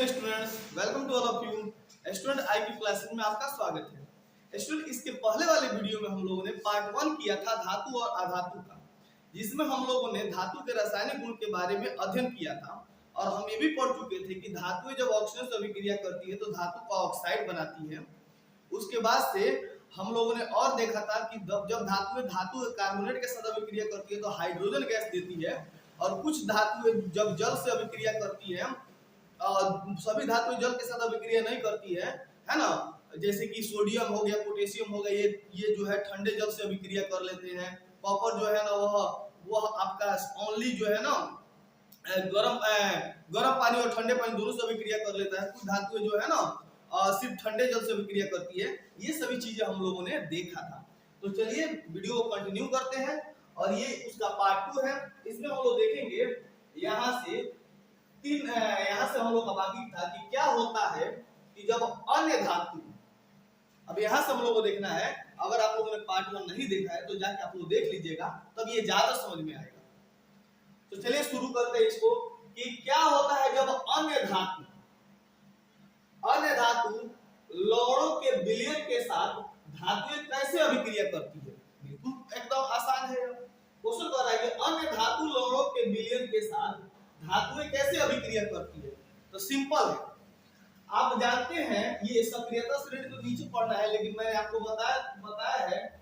Morning students, welcome to all of you. Student IP classes में आपका स्वागत है। स्टूडेंट, इसके पहले वाले वीडियो में हम लोगों ने पार्ट 1 किया था धातु और अधातु का, जिसमें हम लोगों ने धातु के रासायनिक गुण के बारे में अध्ययन किया था और हम ये भी पढ़ चुके थे कि धातुएं जब ऑक्सीजन से अभिक्रिया करती है तो धातु का ऑक्साइड बनाती है। उसके बाद से हम लोगों ने और देखा था कि जब धातु कार्बोनेट के साथ अभिक्रिया करती है तो हाइड्रोजन गैस देती है, और कुछ धातुएं जब जल से अभिक्रिया करती है, सभी धातुएं जल के साथ अभिक्रिया नहीं करती है ना। जैसे कि सोडियम हो गया, पोटेशियम हो गया, ये जो है ठंडे जल से अभिक्रिया कर लेते हैं। कॉपर जो है ना वह आपका ओनली जो है ना गरम पानी और ठंडे पानी दोनों से अभिक्रिया कर लेता है। कुछ धातुएं जो है ना सिर्फ ठंडे जल से अभिक्रिया करती है। ये सभी चीजें हम लोगों ने देखा था। तो चलिए वीडियो को कंटिन्यू करते हैं, और ये उसका पार्ट 2 है। इसमें हम लोग देखेंगे यहाँ से हम लोग का बाकी था कि क्या होता है कि जब अन्य धातु, अब यहाँ से हम लोग को देखना है। अगर आप लोगों ने पार्ट 1 नहीं देखा है तो जाके आप लोग देख लीजिएगा, तब ये ज्यादा समझ में आएगा। तो चलिए शुरू करते हैं इसको कि क्या होता है जब अन्य धातु लवणों के विलयन के साथ धातुएं कैसे अभिक्रिया करती है। बिल्कुल एकदम आसान है। क्वेश्चन कर रहा है कि अन्य धातु लवणों के विलयन के साथ धातुएं कैसे अभिक्रिया करती है। तो सिंपल है, आप जानते हैं ये सक्रियता श्रेणी तो नीचे पढ़ना है, लेकिन मैंने आपको बताया है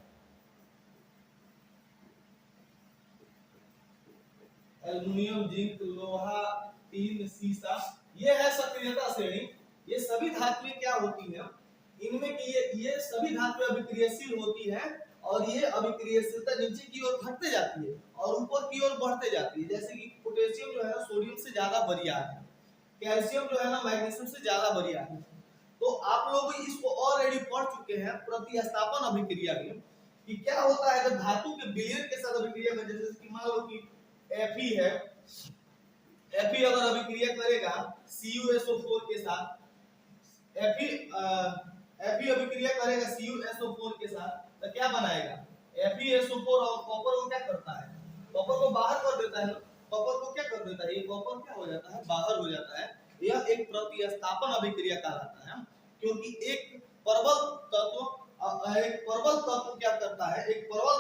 एल्युमिनियम, जिंक, लोहा, टीन, सीसा, ये है सक्रियता श्रेणी। ये सभी धातुएं क्या होती हैं, इनमें कि ये सभी धातुएं अभिक्रियाशील होती हैं, और ये अभिक्रियाशीलता नीचे की ओर घटते जाती है और ऊपर की ओर बढ़ते जाती है। जैसे कि पोटेशियम जो है ना सोडियम से ज्यादा बरियार है, कैल्शियम जो है ना मैग्नीशियम से ज्यादा बरियार है। तो आप लोग इसको ऑलरेडी पढ़ चुके हैं प्रतिस्थापन अभिक्रिया में कि क्या होता है जब धातु के विलयन के साथ अभिक्रिया में। जैसे कि मान लो कि Fe है, Fe अगर अभिक्रिया करेगा CuSO4 के साथ, Fe अभिक्रिया करेगा CuSO4 के साथ, तो क्या बनाएगा FeSO4, और कॉपर को क्या करता है, कॉपर को बाहर कर देता है। कॉपर को क्या कर देता है, ये कॉपर क्या हो जाता है, बाहर हो जाता है। यह एक प्रतिस्थापन अभिक्रिया कहलाता है, क्योंकि एक प्रबल तत्व क्या करता है, एक प्रबल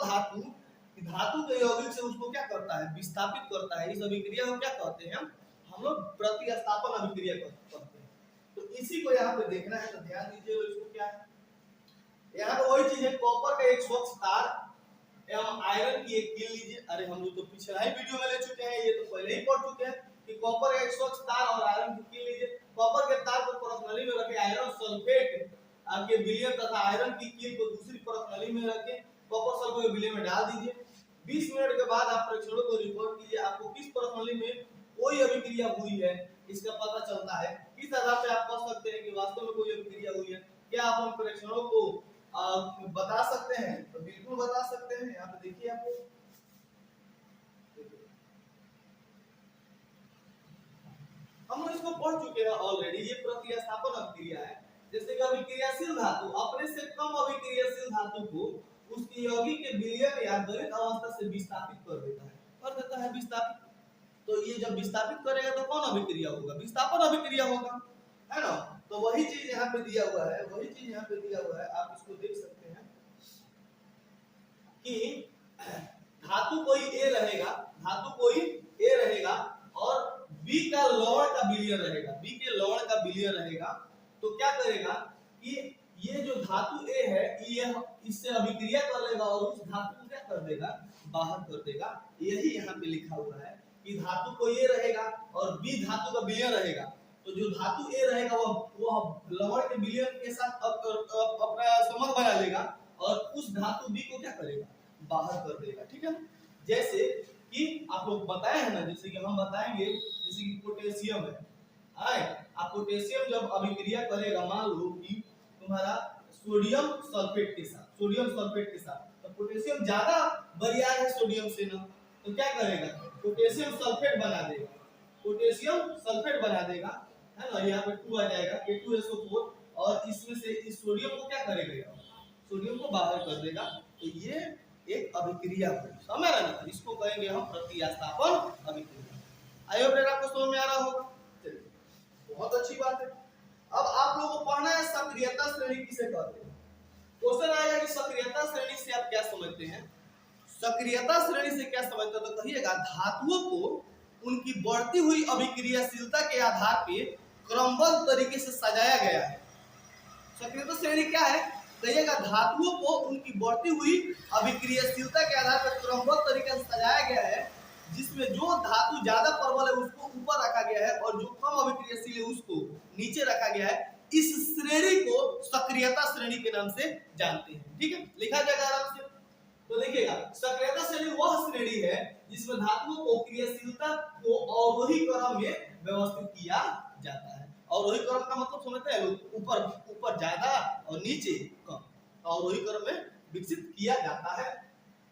धातु के यौगिक से उसको क्या करता है, विस्थापित करता है। इस अभिक्रिया को क्या कहते हैं हम लोग, प्रतिस्थापन अभिक्रिया कहते हैं। तो इसी को यहाँ पे देखना है, तो ध्यान दीजिए। इसको क्या है, यहाँ पे वही चीज है, कॉपर का एक स्वच्छ तार एवं आयरन की एक कील लीजिए। अरे हम लोग तो पिछला ही वीडियो में ले चुके हैं, ये तो पहले ही पढ़ चुके हैं कि कॉपर का एक स्वच्छ तार और आयरन की कील लीजिए। कॉपर के तार को परत नली में रखें, आयरन सल्फेट के विलयन तथा आयरन की कील को दूसरी परत नली में रखें, कॉपर सल्फेट के विलयन में डाल दीजिए। 20 मिनट के बाद आप परीक्षणों को रिकॉर्ड कीजिए। आपको किस परत नली में कोई अभिक्रिया हुई है इसका पता चलता है। किस आधार पे आप कह सकते हैं कि वास्तव में कोई अभिक्रिया हुई है। क्या आप उन परीक्षणों को बता सकते हैं, तो बिल्कुल बता सकते हैं। यहाँ पे देखिए, आपको हम लोग इसको पढ़ चुके हैं ऑलरेडी। ये प्रतिस्थापन अभिक्रिया है। जैसे कि अभिक्रियाशील धातु अपने से कम अभिक्रियाशील धातु को उसके यौगिक के विलयन या गलित अवस्था से विस्थापित कर देता है विस्थापित। तो ये जब विस्थापित करेगा तो कौन अभिक्रिया होगा, विस्थापन अभिक्रिया होगा, है ना। तो वही चीज यहाँ पे दिया हुआ है, आप इसको देख सकते हैं कि धातु कोई ए रहेगा और B का लवण का विलयन रहेगा। तो क्या करेगा कि ये जो धातु ए है ये इससे अभिक्रिया कर लेगा और उस धातु को क्या कर देगा, बाहर कर देगा। यही यहाँ पे लिखा हुआ है कि धातु को ए रहेगा और B धातु का विलयन रहेगा। तो जो धातु ए रहेगा वह लवण के विलयन के साथ अपना संबंध बना लेगा और उस धातु B को क्या करेगा, बाहर कर देगा। ठीक है, जैसे कि आप लोग बताए हैं ना, जैसे कि हम बताएंगे, जैसे कि पोटेशियम है। आप पोटेशियम जब अभिक्रिया करेगा, मान लो कि तुम्हारा सोडियम सल्फेट के साथ, तो पोटेशियम ज्यादा बरियार है सोडियम से ना, तो क्या करेगा, पोटेशियम सल्फेट बना देगा, है ना। यहाँ पे 2 आ जाएगा K2SO4, और इसमें से इस सोडियम को क्या करेगा, सोडियम को बाहर कर देगा। तो ये एक अभिक्रिया है, समझ रहे ना। इसको कहेंगे हम प्रतिस्थापन अभिक्रिया। आई होप आपको समझ में आ रहा होगा। चलिए बहुत अच्छी बात है। अब आप लोगों को पढ़ना है सक्रियता श्रेणी किसे कहते हैं। क्वेश्चन आएगा कि सक्रियता श्रेणी से आप क्या समझते हैं। सक्रियता श्रेणी से क्या समझते हो, तो कहिएगा धातुओं को उनकी बढ़ती हुई अभिक्रियाशीलता के आधार पे क्रमबद्ध तरीके से सजाया गया है। सक्रियता श्रेणी क्या है, कहिएगा धातुओं को उनकी बढ़ती हुई अभिक्रियाशीलता के आधार पर क्रमबद्ध तरीके से सजाया गया है, जिसमें जो धातु ज्यादा प्रबल है उसको ऊपर रखा गया है और जो कम अभिक्रियाशील है उसको नीचे रखा गया है। इस श्रेणी को सक्रियता श्रेणी के नाम से जानते हैं। ठीक है, लिखा जाएगा आराम से। तो देखिएगा सक्रियता श्रेणी वह श्रेणी है जिसमें धातुओं को क्रियाशीलता को अवरोही क्रम में व्यवस्थित किया जाता है। अवरोही क्रम का मतलब समझते हैं लोग, ऊपर ऊपर ज्यादा और नीचे कम, अवरोही क्रम में विकसित किया जाता है।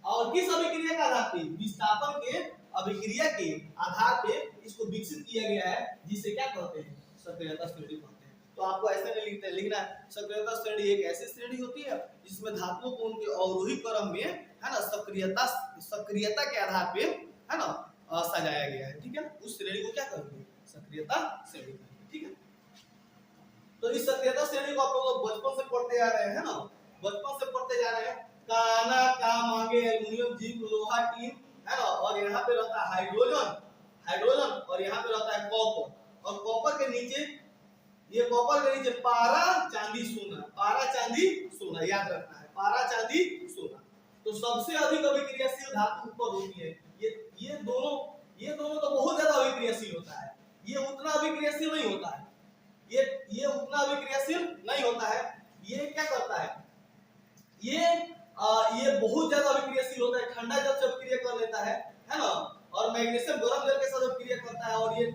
और किस अभिक्रिया के आधार पे, विस्थापन के अभिक्रिया के आधार पे इसको विकसित किया गया है, जिसे क्या कहते हैं, सक्रियता श्रेणी कहते हैं। तो आपको ऐसे नहीं लिखना है, सक्रियता श्रेणी एक ऐसी श्रेणी होती है जिसमें धातुओं को उनके अवरोही क्रम में, है ना, सक्रियता के आधार पे, है ना, सजाया गया है। ठीक है, उस श्रेणी को क्या कहेंगे, सक्रियता श्रेणी। ठीक है, तो इस सक्रियता श्रेणी को आप लोग बचपन से पढ़ते आ रहे हैं ना, बचपन से पढ़ते जा रहे हैं। काना का मांगे एल्युमिनियम जिंक लोहा टीन, है ना, और यहाँ पे रहता है हाइड्रोजन और यहाँ पे रहता है कॉपर, और कॉपर के नीचे, ये कॉपर के नीचे पारा चांदी सोना, पारा चांदी सोना याद रखना है, पारा चांदी सोना। तो सबसे अधिक अभिक्रियाशील धातु ऊपर होती है। ये दोनों तो बहुत ज्यादा अभिक्रियाशील होता है, ये उतना अभिक्रियाशील नहीं होता है, ये उतना अभिक्रियाशील नहीं होता है। ये क्या करता है, ये बहुत ज्यादा अभिक्रियाशील होता है, ठंडा जल से अभिक्रिया कर लेता है ना, और मैग्नीशियम गर्म जल के साथ अभिक्रिया करता है, और ये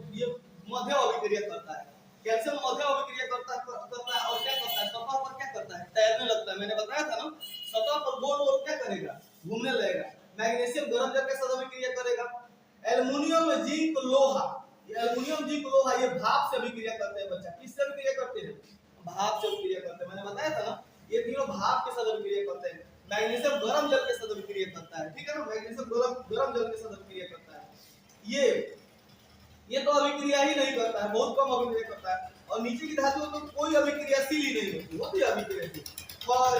मध्यम अभिक्रिया करता है। कैल्शियम मध्यम अभिक्रिया करता है और क्या करता है, सतह पर क्या करता है, तैरने लगता है। मैंने बताया था ना, सतह पर गोल गोल क्या करेगा, घूमने लगेगा। मैग्नीशियम गर्म जल के साथ अभिक्रिया करेगा। एल्युमिनियम जिंक लोहा, एल्युमिनियम जिंक लोहा ये भाप से अभिक्रिया करते हैं। बच्चा किससे अभिक्रिया करते हैं, भाप से अभिक्रिया करते हैं। मैंने बताया था ना, ये तीनों भाप के साथ अभिक्रिया करते हैं। मैग्नीशियम गर्म जल के साथ अभिक्रिया करता है, ठीक है ना, मैग्नीशियम गर्म जल के साथ अभिक्रिया करता है। ये तो अभिक्रिया ही नहीं करता है, बहुत कम अभिक्रिया करता है। और नीचे की धातुओं तो कोई अभिक्रियाशील ही नहीं होती है अभिक्रियाशील। पर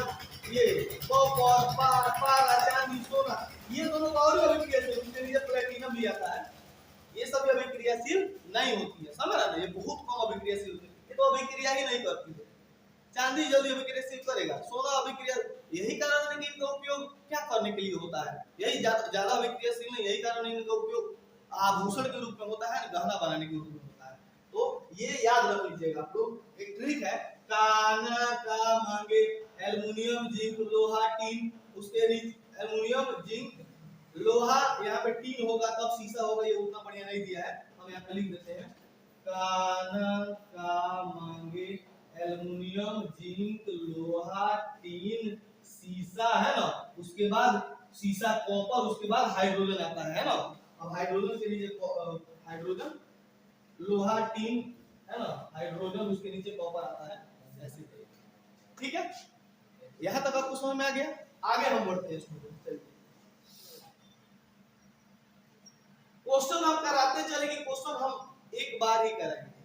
ये कॉपर, पारा, चांदी, सोना, ये दोनों और अभिक्रियाशील, उसके नीचे प्लेटिनम भी आता है, ये सब अभिक्रियाशील नहीं होती है। समझ रहा है, ये बहुत कम अभिक्रियाशील होती है, ये तो अभिक्रिया ही नहीं करती है। चांदी जल्दी अभिक्रियाशील करेगा, सोना अभिक्रिया, यही कारण है कि इनका उपयोग क्या करने के लिए होता है, यही ज्यादा अभिक्रियाशील नहीं, यही कारण है इनका उपयोग आभूषण के रूप में होता है, गहना बनाने के रूप में होता है। तो ये याद रख लीजिएगा आप लोग। एक ट्रिक है, काना का मांगे एल्युमिनियम जिंक लोहा टीन, उसके नीचे एल्युमिनियम जिंक लोहा, यहाँ पे टीन होगा तब शीशा होगा, ये उतना बढ़िया नहीं दिया है, हम यहाँ पे लिख देते हैं काना का मांगे एल्युमिनियम जिंक लोहा टीन शीशा, है ना, उसके बाद शीशा कॉपर, उसके बाद हाइड्रोजन आता है ना। अब हाइड्रोजन के नीचे हाइड्रोजन लोहा टीन, है ना, हाइड्रोजन उसके नीचे कॉपर आता है, ऐसे। ठीक है, यहां तक आपको समझ में आ गया। आगे हम बढ़ते हैं इसमें। क्वेश्चन हम कराते चलेंगे, क्वेश्चन हम एक बार ही कराएंगे,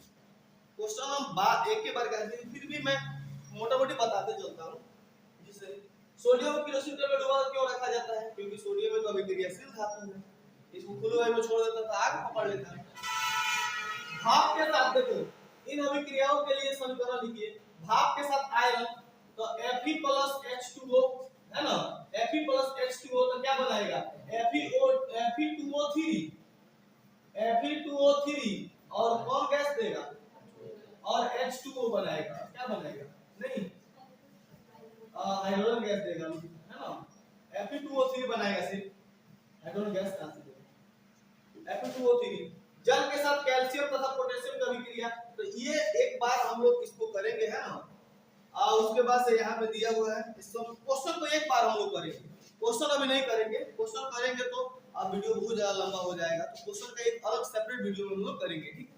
क्वेश्चन हम एक के बार कराएंगे, फिर भी मैं मोटा मोटी बताते चलता हूँ। जिससे सोडियम को केरोसिन तेल में डुबा क्यों रखा जाता है, क्योंकि सोडियम में तो अभिक्रियाशील धातु है, इसको खुले वायु में छोड़ देता तो आग पकड़ लेता है। भाप के साथ देखो, इन अभिक्रियाओं के लिए समीकरण लिखिए। भाप के साथ आयरन, तो Fe+H2O, है ना, Fe+H2O तो क्या बनाएगा, Fe2O3 और कौन गैस देगा, और H2O बनाएगा, क्या बनाएगा, नहीं हाइड्रोजन गैस देगा, है ना। Fe2O3 बनाएगा, सिर्फ हाइड्रोजन गैस कहां से देगा, Fe2O3। जल के साथ कैल्शियम तथा पोटेशियम की अभिक्रिया, तो ये एक बार हम लोग इसको करेंगे, है ना। उसके बाद से यहाँ पे दिया हुआ है, इसको क्वेश्चन को एक बार हम लोग करेंगे, क्वेश्चन अभी नहीं करेंगे, क्वेश्चन करेंगे तो अब वीडियो बहुत ज्यादा लंबा हो जाएगा, तो क्वेश्चन का एक अलग सेपरेट वीडियो हम लोग करेंगे, ठीक।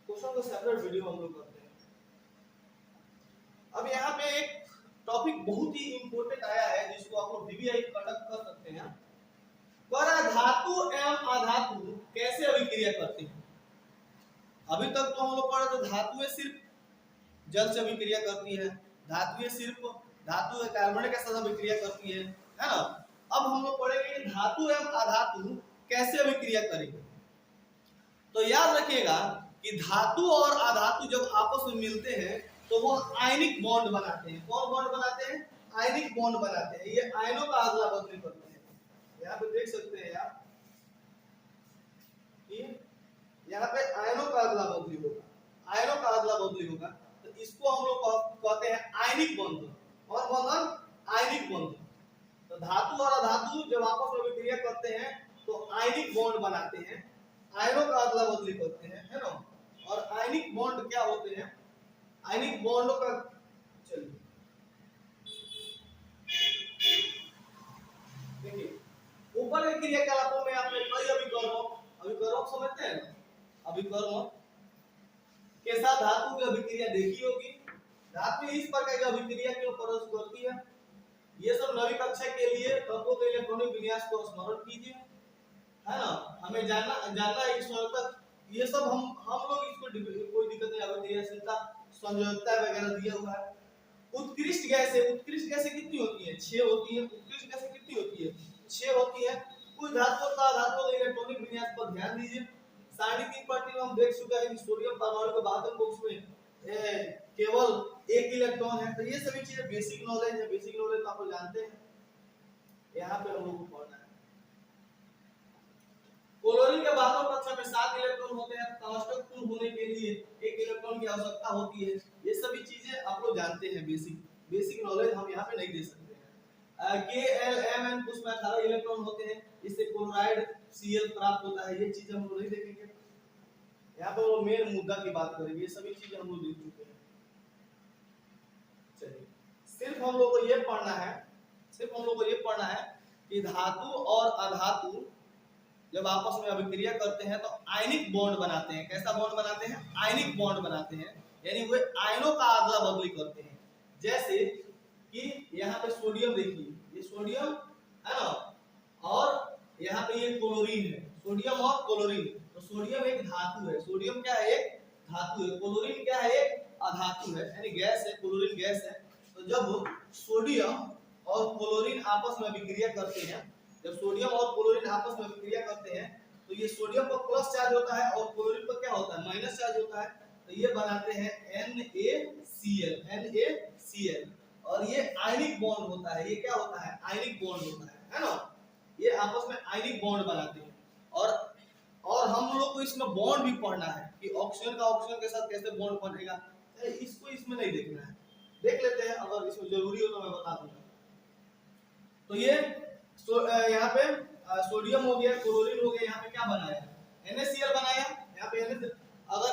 क्वेश्चन का सेपरेट वीडियो हम लोग करते हैं। अब यहाँ पे एक टॉपिक बहुत ही इंपॉर्टेंट आया है, जिसको आप लोग वीवीआई कंडक्ट कर सकते हैं। पराधातु धातु एवं अधातु कैसे अभिक्रिया करते हैं? अभी तक तो हम लोग पढ़े थे धातुएं सिर्फ जल से अभिक्रिया करती है, धातुएं सिर्फ धातु कार्बनिक के साथ अभिक्रिया करती है ना। अब हम लोग पढ़ेंगे कि धातु एवं अधातु कैसे अभिक्रिया करेंगे। तो याद रखिएगा कि धातु और अधातु जब आपस में मिलते हैं तो वो आयनिक बॉन्ड बनाते हैं। कौन बॉन्ड बनाते हैं? आयनिक बॉन्ड बनाते हैं। ये आयनों का अदला बदली करते हैं। यहाँ पे देख सकते हैं आप, यहाँ पे आयनों का अदला बदली होगा, आयनों का अदला बदली होगा। तो इसको हम लोग कहते हैं आयनिक बंधन। और बंधन आयनिक बंधन। तो धातु और अधातु जब आपस में अभिक्रिया करते हैं तो आयनिक बॉन्ड बनाते हैं, आयनों का अदला बदली करते हैं, है ना। और आयनिक बॉन्ड क्या होते हैं? आयनिक बॉन्डों का चलिए देखिए, ऊपर के क्रियाकलापों में आपने कई अभिकर्मक समझते हैं ना, अभिकर्मक के साथ धातु की अभिक्रिया देखी होगी। धातु इस प्रकार की अभिक्रिया क्यों करती है? ये सब नवी कक्षा के लिए तत्वों के इलेक्ट्रॉनिक विन्यास को स्मरण कीजिए, है ना। हमें जानना है इस तक ये सब हम लोग इसको कोई दिक्कत नहीं, अभिक्रियाशीलता संयोजकता वगैरह दिया हुआ है। उत्कृष्ट गैसें कितनी होती है? 6 होती है। उत्कृष्ट गैसें कितनी होती है? 6 होती है। कुछ धातुओं का धातुओं के इलेक्ट्रॉनिक विन्यास पर ध्यान दीजिए। सारणी 3 पार्टी में हम देख चुके हैं कि सोडियम परमाणु के बाहर बॉक्स में केवल 1 इलेक्ट्रॉन है। तो ये सभी चीजें बेसिक नॉलेज है, बेसिक नॉलेज तो आप लोग जानते हैं। यहाँ पे हम लोग को पढ़ना है। क्लोरीन के बाहर कक्षा में 7 इलेक्ट्रॉन होते हैं। टंगस्टन पूर्ण होने के लिए 1 इलेक्ट्रॉन की आवश्यकता होती है। ये सभी चीजें आप लोग जानते हैं, बेसिक नॉलेज हम यहाँ पे नहीं दे सकते हैं। KLMN उसमें 18 इलेक्ट्रॉन होते हैं। इससे क्लोराइड Cl प्राप्त होता है। ये चीजें हम लोग नहीं देखेंगे। यहाँ पे वो मेन मुद्दा की बात करेंगे। ये सभी चीजें हम लोग देख चुके हैं। चलिए, सिर्फ हम लोग को ये पढ़ना है कि धातु और अधातु जब आपस में अभिक्रिया करते हैं तो आयनिक बॉन्ड बनाते हैं। कैसा बॉन्ड बनाते हैं? आयनिक बॉन्ड बनाते हैं, यानी वे आयनों का अदला बदली करते हैं। जैसे कि यहाँ पे सोडियम देखिए, ये सोडियम है ना, और यहाँ पे ये क्लोरीन है। सोडियम और क्लोरीन, तो सोडियम एक धातु है। सोडियम क्या है? एक धातु है। क्लोरीन क्या है? एक अधातु है, यानी गैस है। क्लोरीन गैस है। तो जब सोडियम और क्लोरीन आपस में अभिक्रिया करते हैं, जब सोडियम और क्लोरीन आपस में अभिक्रिया करते हैं तो ये सोडियम पर प्लस चार्ज होता है और क्लोरीन पर क्या होता है? माइनस चार्ज होता है। तो ये बनाते हैं NaCl, और ये आयनिक बॉन्ड होता है। ये क्या होता है? आयनिक बॉन्ड होता है ना। ये आपस में आयनिक बॉन्ड बनाते हैं। और हम लोग को इसमें बॉन्ड भी पढ़ना है कि ऑक्सीजन का ऑक्सीजन के साथ कैसे बॉन्ड बनेगा। इसको इसमें नहीं देखना है, देख लेते हैं, अगर इसमें जरूरी हो तो मैं बता दूंगा। तो ये यहाँ पे सोडियम हो गया, क्लोरीन हो गया, यहाँ पे क्या बनाया? NaCl बनाया। यहाँ पे अगर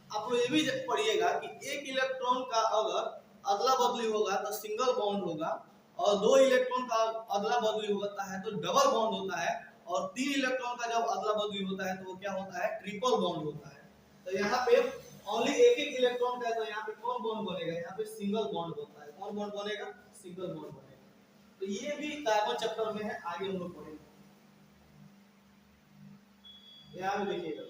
आप लोग ये भी पढ़िएगा कि 1 इलेक्ट्रॉन का अगर अदला बदली होगा तो सिंगल बॉन्ड होगा, और 2 इलेक्ट्रॉन का अदला बदली होता है तो डबल बॉन्ड होता है, और 3 इलेक्ट्रॉन का जब अदला बदली होता है तो वो क्या होता है? ट्रिपल बॉन्ड होता है। तो यहाँ पे ओनली एक इलेक्ट्रॉन का है, तो यहाँ पे कौन बॉन्ड बनेगा? यहाँ पे सिंगल बॉन्ड होता है। कौन बॉन्ड बनेगा? सिंगल बॉन्ड बनेगा। तो ये भी कार्बन चैप्टर में है, आगे हम लोग पढ़ेंगे। यहाँ में देखिएगा,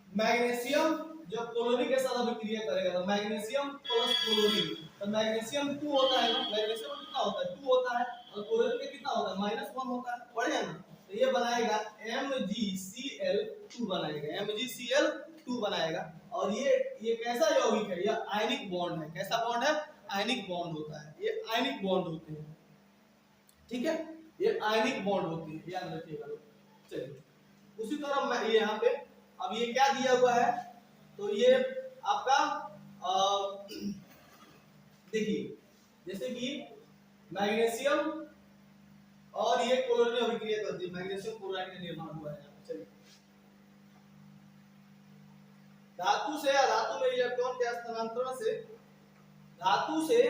मैग्नीशियम जब क्लोरीन के साथ अभिक्रिया करेगा तो मैग्नीशियम प्लस क्लोरीन, तो मैग्नीशियम 2 होता है ना। मैग्नीशियम कितना होता है? 2 होता है। और क्लोरीन में कितना होता है? -1 होता है। पढ़े ना। तो ये बनाएगा MgCl2 बनाएगा, MgCl2 बनाएगा। और ये कैसा यौगिक है? ये आयनिक बॉन्ड है। कैसा बॉन्ड है? आयनिक बॉन्ड होता है। ये आयनिक बॉन्ड होते हैं, ठीक है। ये आयनिक बॉन्ड होती है, याद रखिएगा। चलिए, उसी तरह मैं ये यहाँ पे अब ये क्या दिया हुआ है? तो ये आपका देखिए, जैसे कि मैग्नीशियम और ये क्लोरीन अभिक्रिया करती है, मैग्नीशियम क्लोराइड का निर्माण हुआ है। चलिए, धातु से अधातु में इलेक्ट्रॉन के हस्तांतरण से, धातु से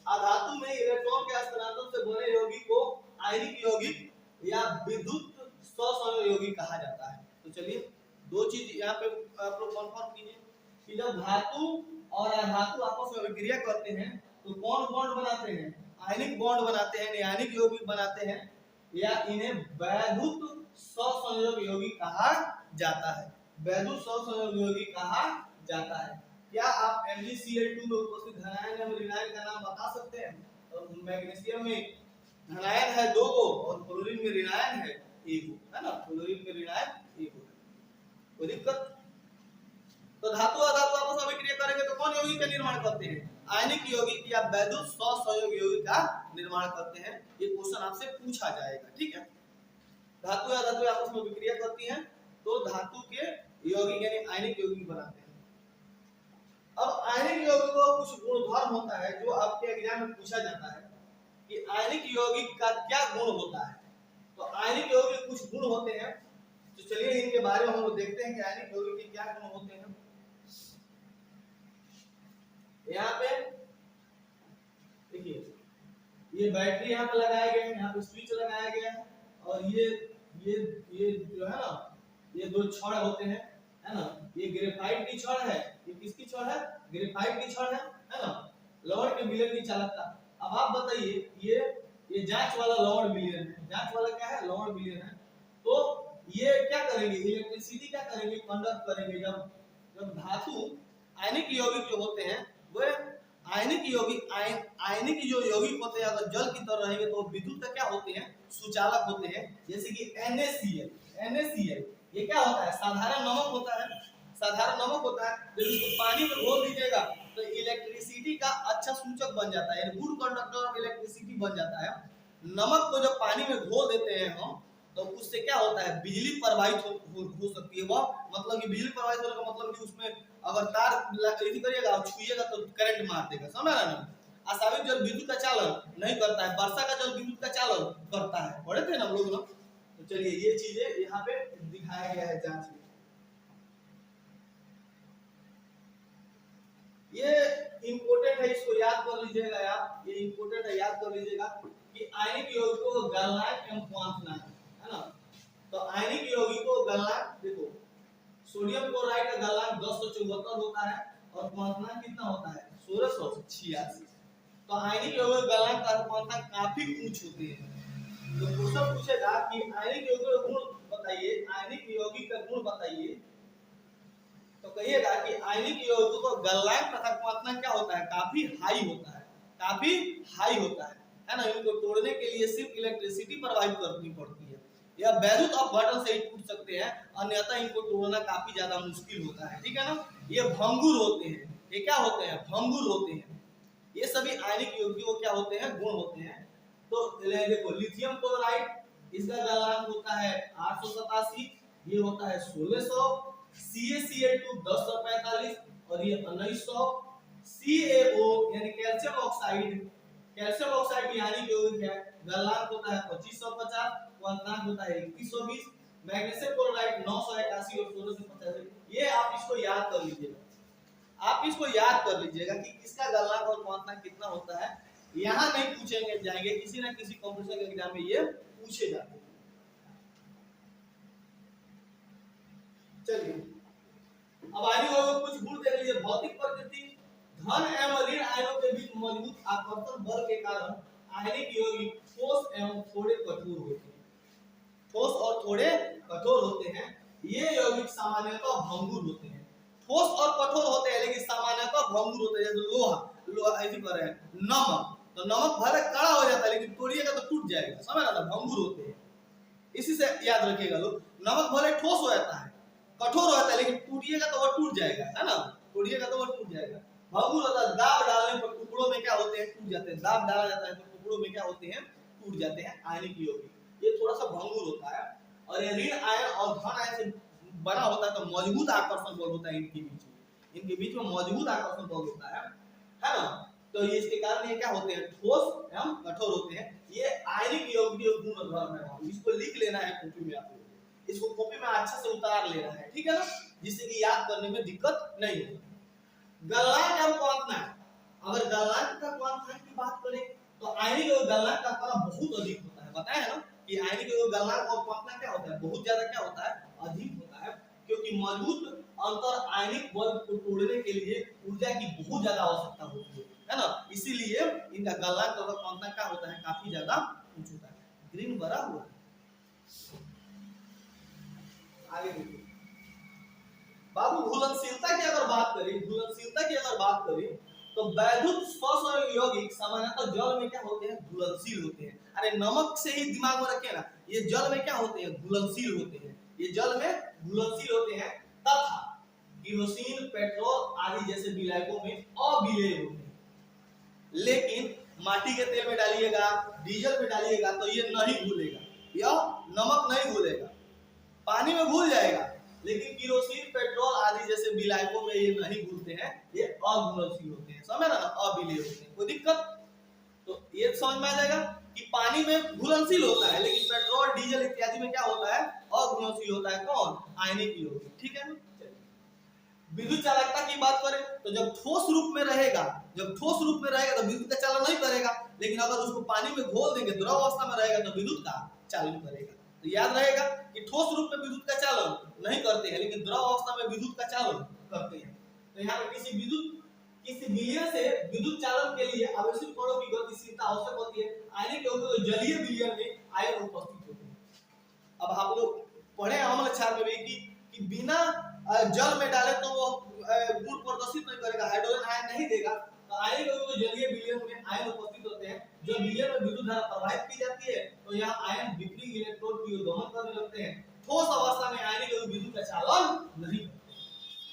अधातु में इलेक्ट्रॉन के हस्तांतरण से बने यौगिक को आयनिक यौगिक या विद्युत सहसंयोजक यौगिक कहा जाता है। तो चलिए, 2 चीज यहाँ पे आप लोग कंफर्म कीजिए कि जब धातु और अधातु आपस में अभिक्रिया करते हैं तो कौन बॉन्ड बनाते हैं? आयनिक बॉन्ड बनाते हैं, आयनिक यौगिक बनाते हैं, या इन्हें वैद्युत सहसंयोग यौगिक कहा जाता है। वैद्युत सहसंयोग यौगिक कहा जाता है। क्या आप MgCl2 में उपस्थित धनायन एवं ऋणायन का नाम बता सकते हैं? तो मैग्नीशियम में धनायन है 2 गो और क्लोरीन में ऋणायन है 1 गो, है ना, क्लोरीन में ऋणायन 1 गो। कोई दिक्कत? तो धातु अधातु आपस में अभिक्रिया करेंगे तो कौन यौगिक का निर्माण करते हैं? आयनिक यौगिक या वैद्युत सहसंयोग यौगिक का निर्माण करते हैं। ये क्वेश्चन आपसे पूछा जाएगा, ठीक है। धातु या धातु आपस में अभिक्रिया करती हैं तो धातु के यौगिक यानी आयनिक यौगिक बनाते हैं। अब आयनिक यौगिक का कुछ गुणधर्म होता है जो आपके एग्जाम में पूछा जाता है कि आयनिक यौगिक का क्या गुण होता है। तो आयनिक यौगिक के कुछ गुण होते हैं, तो चलिए इनके बारे में हम लोग देखते हैं कि आयनिक यौगिक के क्या गुण होते हैं। यहाँ पे देखिए, ये बैटरी यहाँ पे लगाया गया है, यहाँ पे स्विच लगाया गया है, और ये जो है ना, ये 2 छड़ होते हैं, है ना। ये ग्रेफाइट की छड़ है, ये किसकी छड़ है? ग्रेफाइट की छड़ है ना। लवण के मिलर की चालकता। अब आप बताइए, ये जांच वाला लवण मिलर है, जांच वाला क्या है? लवण मिलर है। तो ये क्या करेंगे? इलेक्ट्रिसिटी क्या करेंगे? कंडक्ट करेंगे। जब धातु आयनिक यौगिक जो होते हैं वो आयनिक जो यौगिक होते हैं अगर जल की तरह रहेंगे तो विद्युत का क्या होते हैं? सुचालक होते हैं। जैसे कि NaCl ये क्या होता है? साधारण नमक होता है, साधारण नमक होता है। जब इसको पानी में घोल दीजिएगा तो इलेक्ट्रिसिटी का अच्छा सूचक बन जाता है, गुड कंडक्टर ऑफ इलेक्ट्रिसिटी बन जाता है। नमक को जब पानी में घोल देते हैं हम तो उससे क्या होता है? बिजली प्रवाहित हो सकती है। वह मतलब कि बिजली प्रवाहित होने का मतलब कि उसमें अगर तार यदि करिएगा और छुइएगा तो करंट मार देगा, समझ रहे ना। आसाविक जल विद्युत का चालन नहीं करता है, वर्षा का जल विद्युत का चालन करता है, पढ़े थे ना हम लोग ना। तो चलिए ये चीजें यहाँ पे दिखाया गया है जांच में। ये इम्पोर्टेंट है, इसको याद कर लीजिएगा आप, ये इम्पोर्टेंट है, याद कर लीजिएगा कि आयनिक यौगिकों को गलनांक एवं क्वांटनांक, है ना। तो आयनिक यौगिकों को गलनांक देखो, सोडियम क्लोराइड का गलनांक 1074 होता है और क्वांटनांक कितना होता है? 1686। तो आयनिक यौगिक गलनांक का क्वांटनांक काफी ऊंच होते हैं। तो क्वेश्चन पूछेगा कि आयनिक यौगिक का गुण बताइए, आयनिक यौगिक का गुण बताइए, तो कहिएगा कि आयनिक यौगिकों का गलनांक तथा क्वांटनांक क्या होता है? काफी हाई होता है, काफी हाई होता है ना। इनको तोड़ने के लिए सिर्फ इलेक्ट्रिसिटी प्रवाहित करनी पड़ती है या वैद्युत अपघटन से ही टूट सकते हैं, अन्यथा इनको तोड़ना काफी ज्यादा मुश्किल होता है, ठीक है ना। ये भंगुर होते हैं, ये क्या होते हैं? भंगुर होते हैं। ये सभी आयनिक यौगिकों क्या होते हैं? गुण होते हैं। तो देखो, लिथियम क्लोराइड इसका गलनांक होता है 887, ये होता है 1600, CaCl2 1045 और ये 1900, CaO यानी कैल्शियम ऑक्साइड यानी यौगिक है, गलनांक होता है 2550, क्वांटनांक होता है 2120, मैग्नीशियम क्लोराइड 981 और 1685। ये आप इसको याद कर लीजिएगा, आप इसको याद कर लीजिएगा कि इसका गलनांक और क्वांटनांक कितना होता है। यहाँ नहीं पूछेंगे जाएंगे, किसी ना किसी कॉम्पिटिशन के एग्जाम में ये पूछे जाते हैं। चलिए अब आयनिक यौगिक कुछ गुण देख लीजिए। भौतिक प्रकृति, धन एवं ऋण आयनों के बीच मजबूत आकर्षण बल के कारण आयनिक यौगिक ठोस एवं थोड़े कठोर होते हैं, ठोस और थोड़े कठोर होते हैं। ये यौगिक सामान्यतः भंगुर होते हैं, ठोस और कठोर होते हैं लेकिन सामान्यतः भंगुर होते हैं। जैसे लोहा ऐसी पर है, नमक, तो नमक भले कड़ा हो जाता है लेकिन तोड़िएगा तो टूट जाएगा, समझ रहा ना, भंगुर होते हैं। इसी से याद रखिएगा लोग, नमक भले ठोस हो जाता है, कठोर होता है लेकिन टूटिएगा तो वो टूट जाएगा, है ना, टूटिएगा तो वो टूट जाएगा। भंगुर होता है, दाब डालने पर टुकड़ों में क्या होते हैं? टूट जाते हैं। दाब डाला जाता है तो टुकड़ों में क्या होते हैं? टूट जाते हैं। आयनिक यौगिक ये थोड़ा सा भंगुर होता है, और ये ऋण आयन और धन आयन से बना होता है तो मजबूत आकर्षण बल होता है इनके बीच में मजबूत आकर्षण बल होता है ना। तो ये इसके कारण ये क्या होते हैं? ठोस एवं कठोर होते हैं। ये आयनिक यौगिक गुण धर्म है, इसको लिख लेना है कॉपी में, आप इसको कॉपी में अच्छे से उतार लेना है, ठीक है ना, जिससे कि याद करने में दिक्कत नहीं हो। गलनांक एवं क्वांटनांक, अगर गलनांक का क्वांटनांक की बात करें तो आयनिक और गलनांक का फर्क बहुत अधिक होता है। बताया है ना कि आयनिक और गलनांक और क्वांटनांक क्या होता है? बहुत ज्यादा क्या होता है? अधिक होता है, क्योंकि मजबूत अंतर आयनिक बल को तोड़ने के लिए ऊर्जा की बहुत ज्यादा आवश्यकता होती है ना, इसीलिए इनका गलनांक और कंपनांक क्या होता है, काफी ज्यादा ऊंचा होता है। ग्रीन भरा हुआ है। आगे देखिए बाबू, घुलनशीलता की अगर बात करें तो वैद्युत स्पर्श और यौगिक सामान्यतः जल में क्या होते हैं, घुलनशील होते हैं। अरे नमक से ही दिमाग में रखे ना, ये जल में क्या होते हैं, घुलनशील होते हैं, ये जल में घुलनशील होते हैं तथा केरोसिन, पेट्रोल आदि जैसे विलायकों में अविलेय होते हैं। लेकिन माटी के तेल में डालिएगा, डीजल में डालिएगा तो ये नहीं घुलेगा, यह नमक नहीं घुलेगा, पानी में घुल जाएगा, लेकिन केरोसिन, पेट्रोल आदि जैसे विलायकों में ये नहीं घुलते हैं, ये अघुलनशील होते हैं। समझ ना, अविलेय होते हैं। कोई दिक्कत? तो ये समझ में आ जाएगा कि पानी में घुलनशील होता है, लेकिन पेट्रोल, डीजल इत्यादि में क्या होता है, अघुलनशील होता है। कौन? आयनिक यौगिक। ठीक है ना। विद्युत चालकता की बात करें तो जब ठोस रूप में रहेगा तो विद्युत का चालन नहीं करेगा, लेकिन अगर उसको पानी में घोल देंगे, द्रव अवस्था में रहेगा तो विद्युत का चालन करेगा। तो याद रहेगा कि ठोस रूप में विद्युत का चालन नहीं करते हैं, लेकिन द्रव अवस्था में विद्युत का चालन करते हैं। तो यहाँ पे किसी विलयन से विद्युत चालन के लिए आवश्यक कणों की गतिशीलता आवश्यक होती है। आयनिक यौगिक जलीय विलयन में आयन उपस्थित होते हैं। अब आप लोग पढ़े अम्ल क्षार में भी कि बिना जल में डाले तो वो गुण प्रदर्शित नहीं करेगा, हाइड्रोजन आयन नहीं देगा। तो आयनिक यौगिक जलीय विलयन में आयन उपस्थित होते हैं। जब विलयन में विद्युत धारा प्रवाहित की जाती है तो यहाँ आयन विपरीत इलेक्ट्रोड की ओर गमन करने लगते हैं। ठोस अवस्था में आयनिक यौगिक विद्युत का चालन नहीं करते।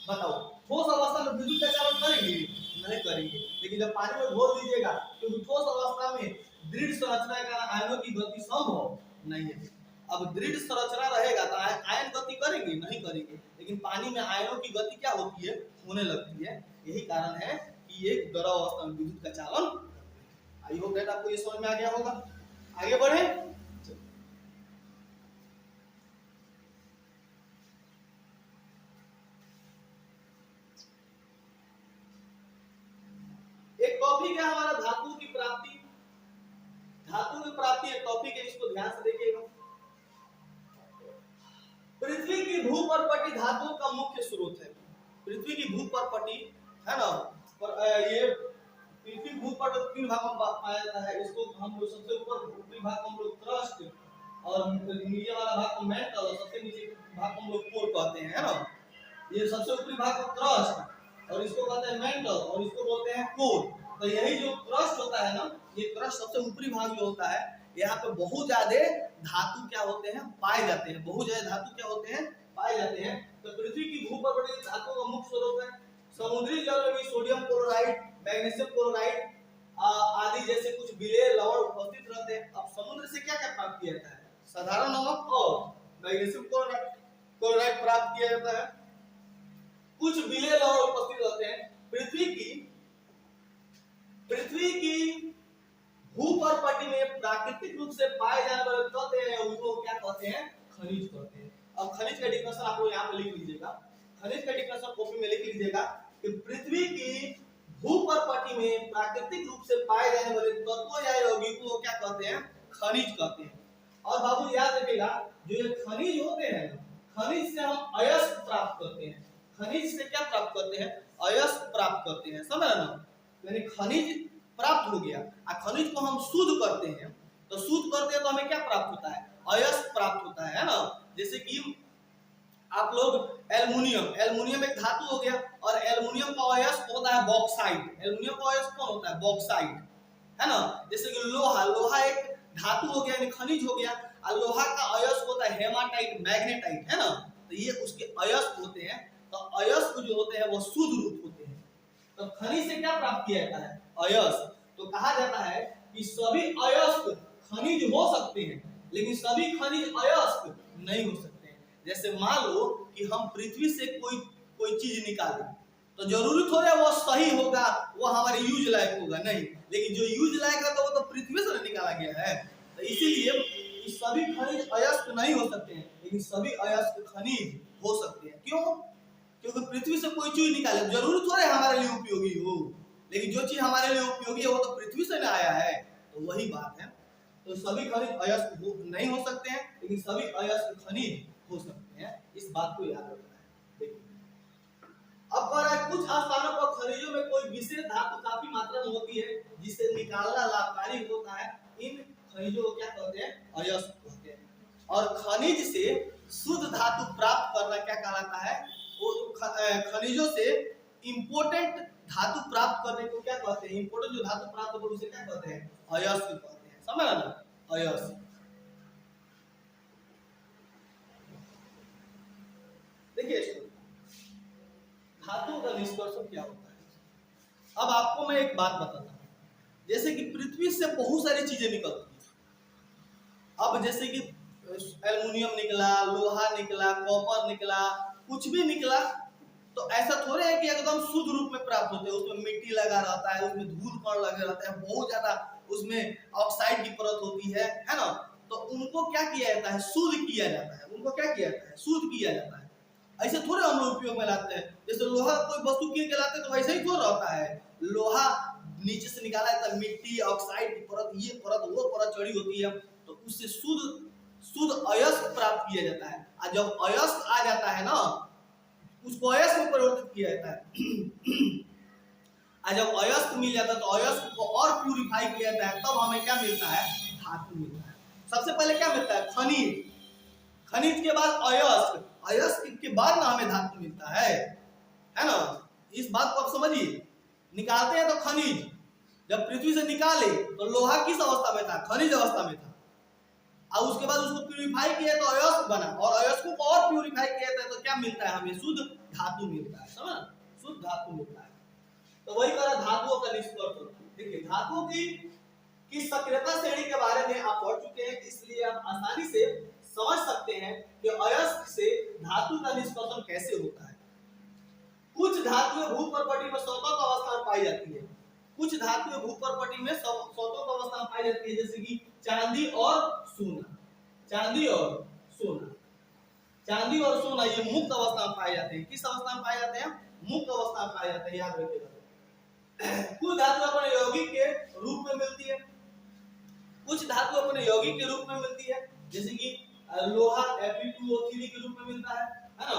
बताओ, ठोस अवस्था में विद्युत का चालन करेंगे? नहीं करेंगे। लेकिन जब पानी में घोल दीजिएगा, क्योंकि ठोस अवस्था में दृढ़ संरचना के कारण आयनों की गति संभव नहीं है। अब दृढ़ संरचना रहेगा तो आयन गति करेंगे? नहीं करेंगे। लेकिन पानी में आयनों की गति क्या होती है, होने लगती है। यही कारण है कि ये द्रव अवस्था में विद्युत का चालन। आई होप दैट आपको ये समझ में आ गया होगा। आगे बढ़े। एक टॉपिक है हमारा धातु की प्राप्ति। धातु की प्राप्ति एक टॉपिक है, इसको ध्यान से देखिएगा। पृथ्वी की भूपर्पटी धातुओं का मुख्य स्रोत है। पृथ्वी की भूपर्पटी है ना, पर ये पृथ्वी भूपट तीन भागों में पाया जाता है। इसको हम लोग सबसे ऊपर ऊपरी भाग को हम लोग क्रस्ट, और नीचे वाला भाग को मेंटल, और सबसे नीचे भाग को हम लोग कोर कहते हैं, है ना। ये सबसे ऊपरी भाग को क्रस्ट, और इसको कहते हैं मेंटल, और इसको बोलते हैं कोर। तो यही जो क्रस्ट होता है ना, ये क्रस्ट सबसे ऊपरी भाग जो होता है, यहाँ पे बहुत ज्यादा धातु क्या होते हैं, पाए जाते हैं। बहुत ज्यादा धातु क्या होते हैं, पाए जाते हैं। तो पृथ्वी की भूपर्पटी धातुओं का मुख्य स्रोत है। समुद्री जल में भी सोडियम क्लोराइड, मैग्नीशियम क्लोराइड आदि जैसे कुछ विलेय लवण उपस्थित रहते हैं। अब समुद्र से क्या क्या प्राप्त किया जाता है, साधारण नमक और मैग्नीशियम क्लोराइड प्राप्त किया जाता है। कुछ विलेय लवण उपस्थित रहते हैं। पृथ्वी की भूपर्पटी में प्राकृतिक रूप से पाए जाने वाले तत्व हैं, उनको क्या कहते हैं, खनिज कहते हैं। अब खनिज का डिफिनेशन आप लोग यहाँ पे लिख लीजिएगा। खनिज का डिफिनेशन कॉपी में लिख लीजिएगा कि पृथ्वी की भूपर्पटी में प्राकृतिक रूप से पाए जाने वाले तत्वों या यौगिकों को क्या कहते हैं, खनिज कहते हैं। और बाबू याद रखिएगा, जो ये खनिज होते हैं, खनिज से हम अयस्क प्राप्त करते हैं। खनिज से क्या प्राप्त करते हैं, अयस्क प्राप्त करते हैं। समझ ना, यानी खनिज प्राप्त हो गया, और खनिज को हम शुद्ध करते हैं। तो शुद्ध करते हैं तो हमें क्या प्राप्त होता है, अयस्क प्राप्त होता है ना। जैसे कि आप लोग एल्युमिनियम एक धातु हो गया, और एल्युमिनियम का अयस्क होता है बॉक्साइट। एल्युमिनियम का अयस्क कौन होता है, बॉक्साइट, है ना। जैसे कि लोहा एक धातु हो गया, यानी खनिज हो गया, और लोहा का अयस्क होता है हेमाटाइट, मैग्नेटाइट, है ना। तो ये उसके अयस्क होते हैं। तो अयस्क जो होते हैं वो शुद्ध रूप होते हैं। तो खनिज से क्या प्राप्त किया जाता है, अयस्क। तो कहा जाता है कि सभी अयस्क खनिज हो सकते हैं, लेकिन सभी खनिज अयस्क नहीं हो सकते। जैसे मान लो कि हम पृथ्वी से कोई चीज निकालें, तो जरूरी थोड़ा वो सही होगा, वो हमारे यूज लायक होगा, नहीं। लेकिन जो यूज लायक है तो वो तो पृथ्वी से निकाला गया है। तो इसीलिए सभी खनिज अयस्क नहीं हो सकते हैं, लेकिन सभी अयस्क खनिज हो सकते हैं। क्यों? क्योंकि पृथ्वी से कोई चीज निकाले, जरूरी थोड़ा हमारे लिए उपयोगी हो, लेकिन जो चीज हमारे लिए उपयोगी है वो तो पृथ्वी से ना आया है। तो वही बात है। तो सभी खनिज अयस्क नहीं हो सकते हैं, लेकिन सभी अयस्क खनिज हो सकते हैं। इस बात को याद रखना है। देखिए, अब कह रहा है कुछ स्थानों पर खनिजों में कोई विशेष धातु काफी मात्रा में होती है जिसे निकालना लाभकारी होता है। इन खनिजों को क्या कहते हैं? अयस्क कहते हैं। और खनिज से शुद्ध धातु प्राप्त करना क्या कहलाता है? वो खनिजों से इंपोर्टेंट धातु प्राप्त करने को क्या कहते हैं? इंपोर्टेंट जो धातु प्राप्त होता है उसे क्या कहते हैं? अयस्क कहते हैं। समझ ना? अयस्क। देखिए धातुओं का निष्कर्षण क्या होता है। अब आपको मैं एक बात बताता हूँ, जैसे कि पृथ्वी से बहुत सारी चीजें निकलती हैं। अब जैसे कि एल्युमिनियम निकला, लोहा निकला, कॉपर निकला, कुछ भी निकला, तो ऐसा थोड़े है कि एकदम शुद्ध रूप में प्राप्त होते हैं। उसमें मिट्टी लगा रहता है, उसमें धूल कण लगे रहते हैं, बहुत ज्यादा उसमें ऑक्साइड की परत होती है ना। तो उनको क्या किया जाता है? शुद्ध किया जाता है। उनको क्या किया जाता है? शुद्ध किया जाता है। ऐसे थोड़े हम लोग उपयोग में लाते हैं। जैसे लोहा कोई वस्तु कीन के लाते हैं तो वैसे ही थोड़ा रहता है। लोहा नीचे से निकाला जाता है, मिट्टी, ऑक्साइड की परत, ये परत, वो परत चढ़ी होती है, तो उससे शुद्ध अयस्क प्राप्त किया जाता है। और जब अयस्क आ जाता है ना, उसको अयस्क में परिवर्तित किया जाता है। और जब अयस्क मिल जाता है तो अयस्क को और प्यूरिफाई किया जाता है, तब हमें क्या मिलता है? धातु मिलता है। सबसे पहले क्या मिलता है? खनिज। खनिज के बाद अयस्क, अयस्क के बाद ना हमें धातु मिलता है ना। इस बात को आप समझिए। निकालते हैं तो खनिज, जब पृथ्वी से निकाले तो लोहा किस अवस्था में था? खनिज अवस्था में था। और उसके बाद उसको प्यूरिफाई किया तो अयस्क बना, और अयस्क को और प्यूरिफाई किया जाता है तो क्या मिलता है? हमें शुद्ध धातु मिलता है। समझ? शुद्ध धातु मिलता है। तो वही करा धातुओं का निष्कर्षण। देखिए धातुओं की सक्रियता श्रेणी के बारे में आप पढ़ चुके हैं, इसलिए आप आसानी से समझ सकते हैं कि अयस्क से धातु का निष्कर्षण कैसे होता है। कुछ धातुएं भूपर्पटी में सतत अवस्था में पाई जाती है। कुछ धातुएं भूपर्पटी में सतत अवस्था में पाई जाती है, जैसे कि चांदी और सोना। चांदी और सोना, चांदी और सोना ये मुक्त अवस्था में पाए जाते हैं। किस अवस्था में पाए जाते हैं? मुक्त अवस्था में पाए जाते हैं। याद रखिएगा। कुछ धातु अपने यौगिक के रूप में मिलती है, कुछ धातु अपने यौगिक के रूप में मिलती है, जैसे कि लोहा Fe2O3 के रूप में मिलता है ना।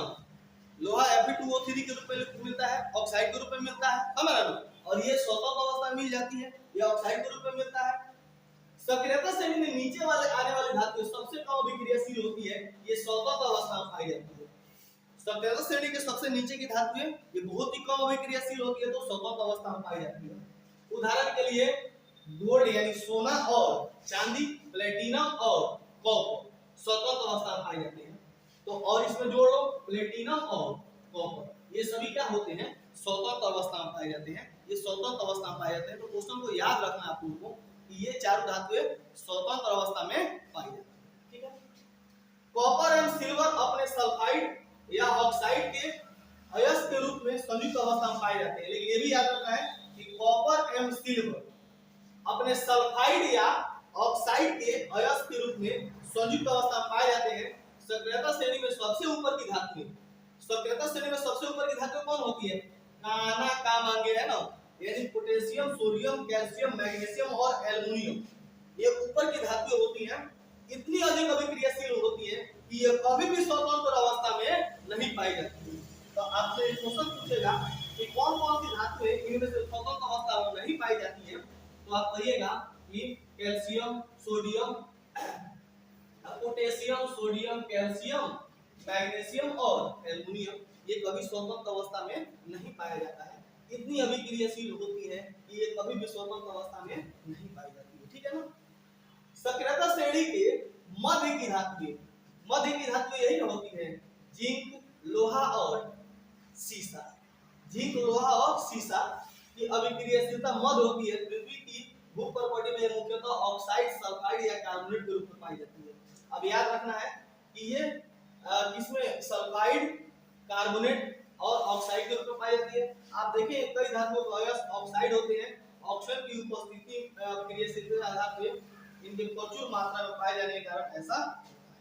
लोहा Fe2O3 के रूप में मिलता है, ऑक्साइड के रूप में मिलता है, समझ रहे हो। और ये सतत अवस्था में मिल जाती है, ये ऑक्साइड के रूप में मिलता है। सक्रियता श्रेणी में नीचे वाले आने वाली धातु सबसे कम अभिक्रियाशील होती है, ये सतत अवस्था में पाई जाती है। सक्रियता श्रेणी के सबसे नीचे की धातु है, ये बहुत ही कम अभिक्रियाशील होती है, तो सतत अवस्था में पाई जाती है। उदाहरण के लिए गोल्ड यानी सोना और चांदी, प्लेटिनम और कॉपर सतत अवस्था में पाए जाते हैं। तो और इसमें जोड़ लो प्लेटिनम और कॉपर, ये सभी क्या होते हैं? सतत अवस्था में पाए जाते हैं। ये सतत अवस्था में पाए जाते हैं। तो क्वेश्चन को याद रखना आप लोगों को कि ये चारों धातुएं स्वतंत्र अवस्था में पाई जाती हैं। ठीक है। कॉपर एवं सिल्वर अपने सल्फाइड या ऑक्साइड के अयस्क के रूप में संयुक्त अवस्था में पाए जाते हैं। लेकिन ये भी याद रखना है कि कॉपर एवं सिल्वर अपने सल्फाइड या ऑक्साइड के अयस्क के रूप में संयुक्त अवस्था में पाए जाते हैं। सक्रियता श्रेणी में सबसे ऊपर की धातु, सक्रियता श्रेणी में सबसे ऊपर की धातु कौन होती है? काना का मांगे है ना, यानी पोटेशियम, सोडियम, कैल्शियम, मैग्नीशियम और एल्युमिनियम, ये ऊपर की धातुएं होती हैं। इतनी अधिक अभिक्रियाशील होती है कि ये कभी भी स्वतंत्र अवस्था में नहीं पाई जाती। तो आपसे क्वेश्चन पूछेगा कि कौन कौन सी धातुएं इनमें से स्वतंत्र अवस्था में नहीं पाई जाती है, तो आप कहिएगा कि calcium, sodium, potassium, sodium, calcium, magnesium और एल्युमिनियम, ये कभी स्वतंत्र अवस्था में नहीं पाया जाता है। इतनी अभिक्रियाशील होती है कि ये कभी भी स्वतंत्र अवस्था में नहीं पाई जाती है। ठीक है ना। सक्रियता श्रेणी के मध्य की धातुएं, मध्य की धातुएं यही होती है जिंक, लोहा और सीसा। जिंक, लोहा और सीसा की अभिक्रियाशीलता मध्य होती है। पृथ्वी की भूपर्पटी में मुख्यतः ऑक्साइड, सल्फाइड या कार्बोनेट के रूप में पाई जाती है। अब याद रखना है कि ये किसमें? सल्फाइड, कार्बोनेट और ऑक्साइड के रूप में पाई जाती है। आप देखिए कई धातुओं के अयस्क ऑक्साइड होते हैं। ऑक्सीजन की उपस्थिति क्रियाशीलता के आधार पर इनके प्रचुर मात्रा में पाए जाने के कारण ऐसा होता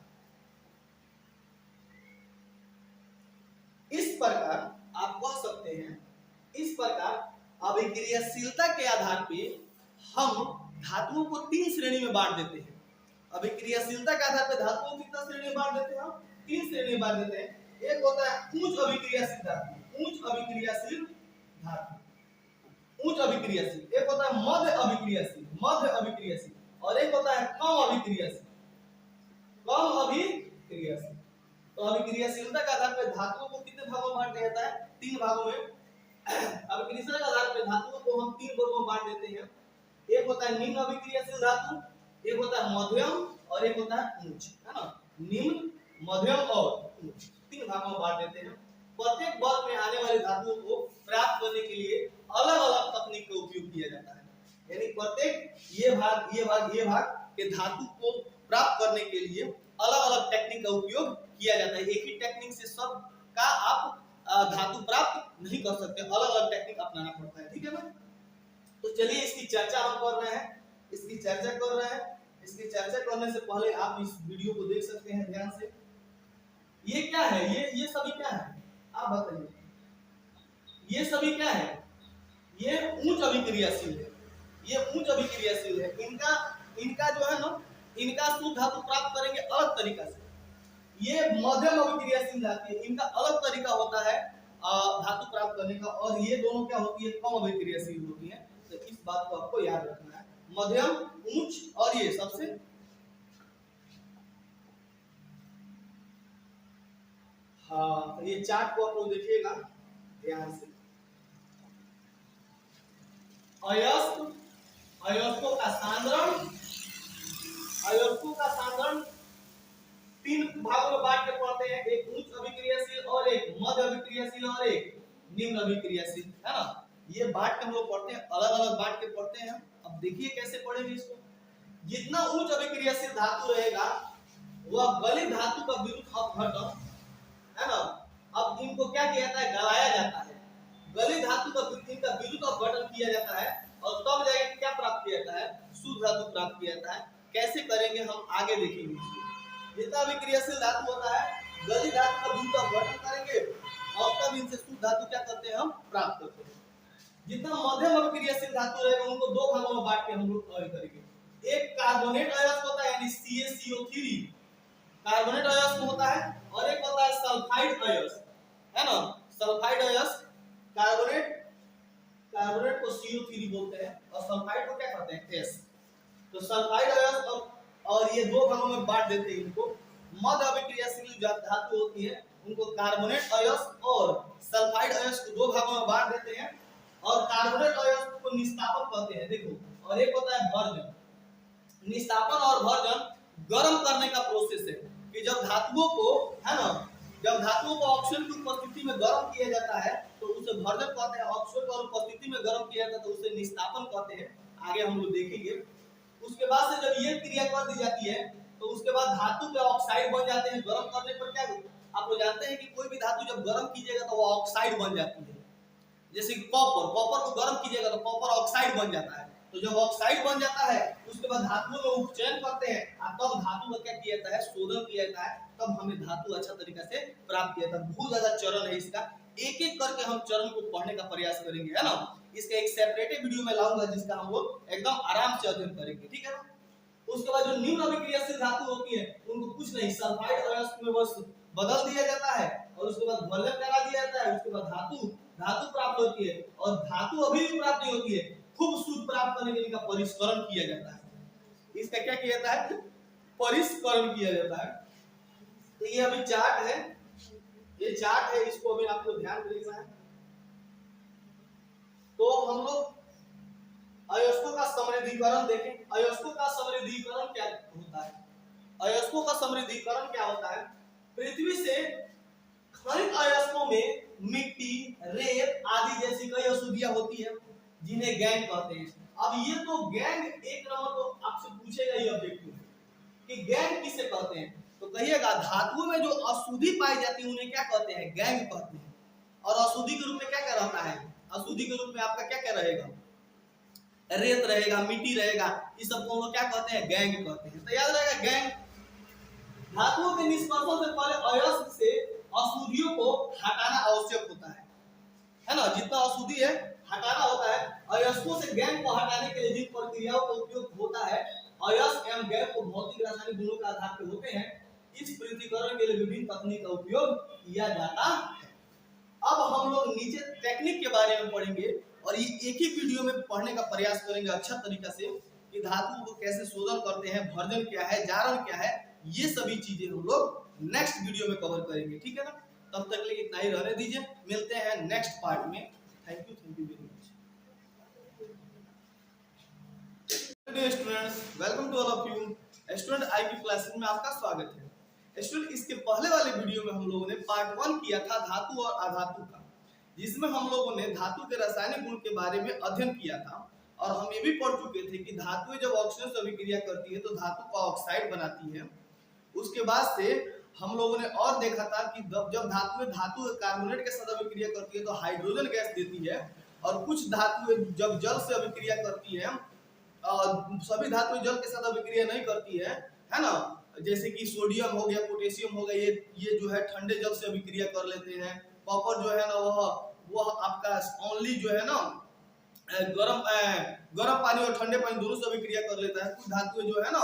है। इस प्रकार आप कह सकते हैं, इस प्रकार अभिक्रियाशीलता के आधार पर हम धातुओं को 3 श्रेणी में बांट देते हैं। अभिक्रियाशीलता के आधार पर धातुओं को कितना श्रेणी में बांट देते हैं? हम 3 श्रेणी में बांट देते हैं। एक होता है उच्च अभिक्रियाशील धातु। उच्च अभिक्रियाशील धातु, उच्च अभिक्रियाशील, एक होता है मध्य अभिक्रियाशील, मध्य अभिक्रियाशील, और एक होता है कम अभिक्रियाशील, कम अभिक्रियाशील। तो अभिक्रियाशीलता के आधार पर धातुओं को कितने भागों में बांट दिया जाता है? 3 भागों में। अभिक्रियाशीलता के आधार पर धातुओं को हम 3 वर्गों में बांट देते हैं। एक होता है निम्न अभिक्रियाशील धातु, एक होता है मध्यम, और एक होता है उच्च, है ना। निम्न, मध्यम और उच्च, 3 भागों में बांट देते हैं। प्रत्येक वर्ग में आने वाली धातुओं को प्राप्त करने के लिए अलग अलग तकनीक का उपयोग किया जाता है। यानी प्रत्येक ये भाग के धातु को प्राप्त करने के लिए अलग अलग टेक्निक का उपयोग किया जाता है। एक ही टेक्निक से सब का आप धातु प्राप्त नहीं कर सकते, अलग अलग टेक्निक अपनाना पड़ता है, ठीक है ना। तो चलिए इसकी चर्चा हम कर रहे हैं, इसकी चर्चा कर रहे हैं। इसकी चर्चा करने से पहले आप इस वीडियो को देख सकते हैं ध्यान से। ये क्या है? ये सभी क्या है आप बताइए? ये सभी क्या है? ये उच्च अभिक्रियाशील है, ये उच्च अभिक्रियाशील है। इनका जो है ना, इनका शुद्ध धातु प्राप्त करेंगे अलग तरीका से। ये मध्यम अभिक्रियाशील धातु है, इनका अलग तरीका होता है धातु प्राप्त करने का, और ये दोनों क्या होती है? कम अभिक्रियाशील होती है। तो इस बात को आपको याद रखना है, मध्यम, उच्च, और ये सबसे हाँ। तो ये चार्ट को आप लोग देखिएगा ध्यान से। अयस्क, अयस्कों का सांद्रण, अयस्कों का सांद्रण 3 भागों में बांट के पढ़ते हैं, एक उच्च अभिक्रियाशील, और एक मध्य अभिक्रियाशील, और एक निम्न अभिक्रियाशील, है ना। ये बांट के हम लोग पढ़ते हैं, अलग अलग बांट के पढ़ते हैं। अब देखिए कैसे पढ़ेंगे इसको। जितना उच्च अभिक्रियाशील धातु रहेगा वह गलित धातु का विद्युत अपघटन, है ना। अब इनको क्या किया जाता है? गलाया जाता है। गलित धातु का इनका विद्युत अपघटन किया जाता है, और तब जाके क्या प्राप्त किया जाता है? शुद्ध धातु प्राप्त किया जाता है। कैसे करेंगे हम आगे देखेंगे। जितना अभिक्रियाशील धातु होता है, गलित धातु का विद्युत अपघटन करेंगे, और तब इनसे शुद्ध धातु क्या करते हैं? हम प्राप्त करते हैं। जितना मध्यम अभिक्रियाशील धातु रहेगा उनको 2 भागों में बांट के हम लोग करेंगे। एक कार्बोनेट अयस्क होता है, यानी CaCO3 कार्बोनेट अयस्क होता है, और एक होता है सल्फाइड अयस्क, है ना। सल्फाइड अयस्क, कार्बोनेट को CO3 बोलते हैं, और सल्फाइड को क्या कहते हैं? S। तो सल्फाइड अयस्क और ये 2 भागों में बांट देते हैं इनको। मध्य अभिक्रियाशील जो धातु होती है उनको कार्बोनेट अयस्क और सल्फाइड अयस्क को 2 भागों में बांट देते हैं, और कार्बोनेट अयस्क को निस्तापन कहते हैं, देखो। और एक होता है भर्जन। निस्तापन और भर्जन गर्म करने का प्रोसेस है, कि जब धातुओं को, है ना, जब धातुओं को ऑक्सीजन की उपस्थिति में गर्म किया जाता है तो उसे भर्जन कहते हैं। ऑक्सीजन की उपस्थिति में गर्म किया जाता है तो उसे निस्तापन कहते हैं। आगे हम लोग देखेंगे। उसके बाद से जब ये क्रिया कर दी जाती है तो उसके बाद धातु के ऑक्साइड बन जाते हैं। गर्म करने पर क्या आप लोग जानते हैं कि कोई भी धातु जब गर्म कीजिएगा तो वो ऑक्साइड बन जाती है। जैसे कॉपर को गर्म कीजिएगा तो कॉपर ऑक्साइड बन जाता है। तो जब ऑक्साइड बन जाता है उसके बाद धातुओं में उपचयन करते हैं, और तब धातु का क्या किया जाता है? शोधन किया जाता है, तब हमें धातु अच्छा तरीका से प्राप्त किया जाता है। बहुत ज्यादा चरण है इसका, एक एक करके हम चरण को पढ़ने का प्रयास करेंगे, है ना। इसका एक सेपरेट वीडियो में लाऊंगा जिसका हम लोग एकदम आराम से अध्ययन करेंगे, ठीक है ना। उसके बाद जो निम्न अभिक्रियाशील धातु होती है उनको कुछ नहीं, सल्फाइड अयस्क में बस बदल दिया जाता है, और उसके बाद भर्जन करा दिया जाता है। उसके बाद धातु प्राप्त होती है, और धातु अभी भी प्राप्त नहीं होती है, खूब शुद्ध प्राप्त करने के लिए परिष्करण किया जाता है। इसका क्या किया जाता है? परिष्करण किया जाता है। तो ये अभी चार्ट है, ये चार्ट है, इसको अभी आपको ध्यान देना है। तो हम लोग अयस्कों का समृद्धीकरण देखें। अयस्कों का समृद्धीकरण क्या होता है? अयस्कों का समृद्धीकरण क्या होता है? पृथ्वी से खनिज अयस्कों में मिट्टी, रेत आदि जैसी कई अशुद्धियां होती है जिन्हें गैंग कहते हैं। अब ये तो गैंग एक नंबर तो आपसे पूछेगा ही ऑब्जेक्टिव कि गैंग किसे कहते हैं, तो कहिएगा धातुओं में जो अशुद्धि पाई जाती है उन्हें क्या कहते हैं? गैंग कहते हैं। और अशुद्धि के रूप में क्या क्या रहता है? अशुद्धि के रूप में आपका क्या क्या रहेगा? रेत रहेगा, मिट्टी रहेगा, इस सब को हम लोग क्या कहते हैं? गैंग कहते हैं। तो याद रहेगा गैंग। धातुओं के निष्कर्षण से पहले अयस्क से अशुद्धियों को हटाना आवश्यक होता है ना। जितना अशुद्धि है हटाना होता है। अयस्कों से गैंग को हटाने के लिए जिन प्रक्रियाओं का उपयोग होता है, अयस्क एवं गैंग को भौतिक रासायनिक गुणों के आधार पर होते हैं। इस पृथक्करण के लिए विभिन्न तकनीक का उपयोग किया जाता है। अब हम लोग नीचे टेक्निक के बारे में पढ़ेंगे और ये एक ही वीडियो में पढ़ने का प्रयास करेंगे अच्छा तरीका से कि धातुओं को कैसे शोधन करते हैं, भर्जन क्या है, जारण क्या है, ये सभी चीजें हम लोग नेक्स्ट वीडियो में कवर करेंगे। ठीक है ना, तब तक के लिए इतना ही रहने दीजिए, मिलते हैं नेक्स्ट पार्ट में। Thank you very much. Students, welcome to all of you. Student IQ classes में आपका स्वागत है। स्टूडेंट, इसके पहले वाले वीडियो में हम लोगों ने पार्ट 1 किया था धातु और अधातु का, जिसमें हम लोगों ने धातु के रासायनिक गुण के बारे में अध्ययन किया था और हम ये भी पढ़ चुके थे कि धातुएं जब ऑक्सीजन से अभिक्रिया करती है तो धातु का ऑक्साइड बनाती है। उसके बाद से हम लोगों ने और देखा था कि जब धातु कार्बोनेट के साथ अभिक्रिया करती है तो हाइड्रोजन गैस देती है, और कुछ धातुएं जब जल से अभिक्रिया करती है, सभी धातुएं जल के साथ अभिक्रिया नहीं करती है ना, जैसे कि सोडियम हो गया, पोटेशियम हो गया, ये जो है ठंडे जल से अभिक्रिया कर लेते हैं। कॉपर जो है ना वह आपका ओनली जो है ना गरम पानी और ठंडे पानी दोनों से अभिक्रिया कर लेता है। कुछ धातुएं जो है ना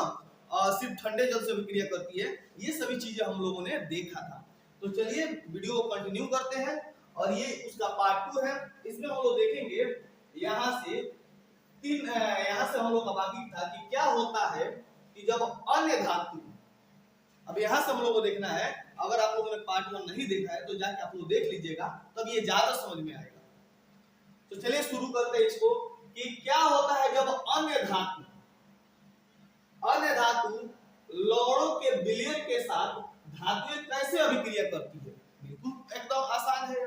सिर्फ ठंडे जल से अभिक्रिया करती है। ये सभी चीजें हम लोगों ने देखा था। तो चलिए वीडियो को कंटिन्यू करते हैं और ये उसका पार्ट 2 है। इसमें हम लोग देखेंगे यहाँ से हम लोग का बाकी था कि क्या होता है कि जब अन्य धातु, अब यहाँ से हम लोग को देखना है। अगर आप लोगों ने पार्ट 1 नहीं देखा है तो जाके आप लोग देख लीजिएगा, तब ये ज्यादा समझ में आएगा। तो चलिए शुरू करते हैं इसको कि क्या होता है जब अन्य धातु लवणों के विलयन के साथ धातुएं कैसे अभिक्रिया करती है। बिल्कुल एकदम आसान है।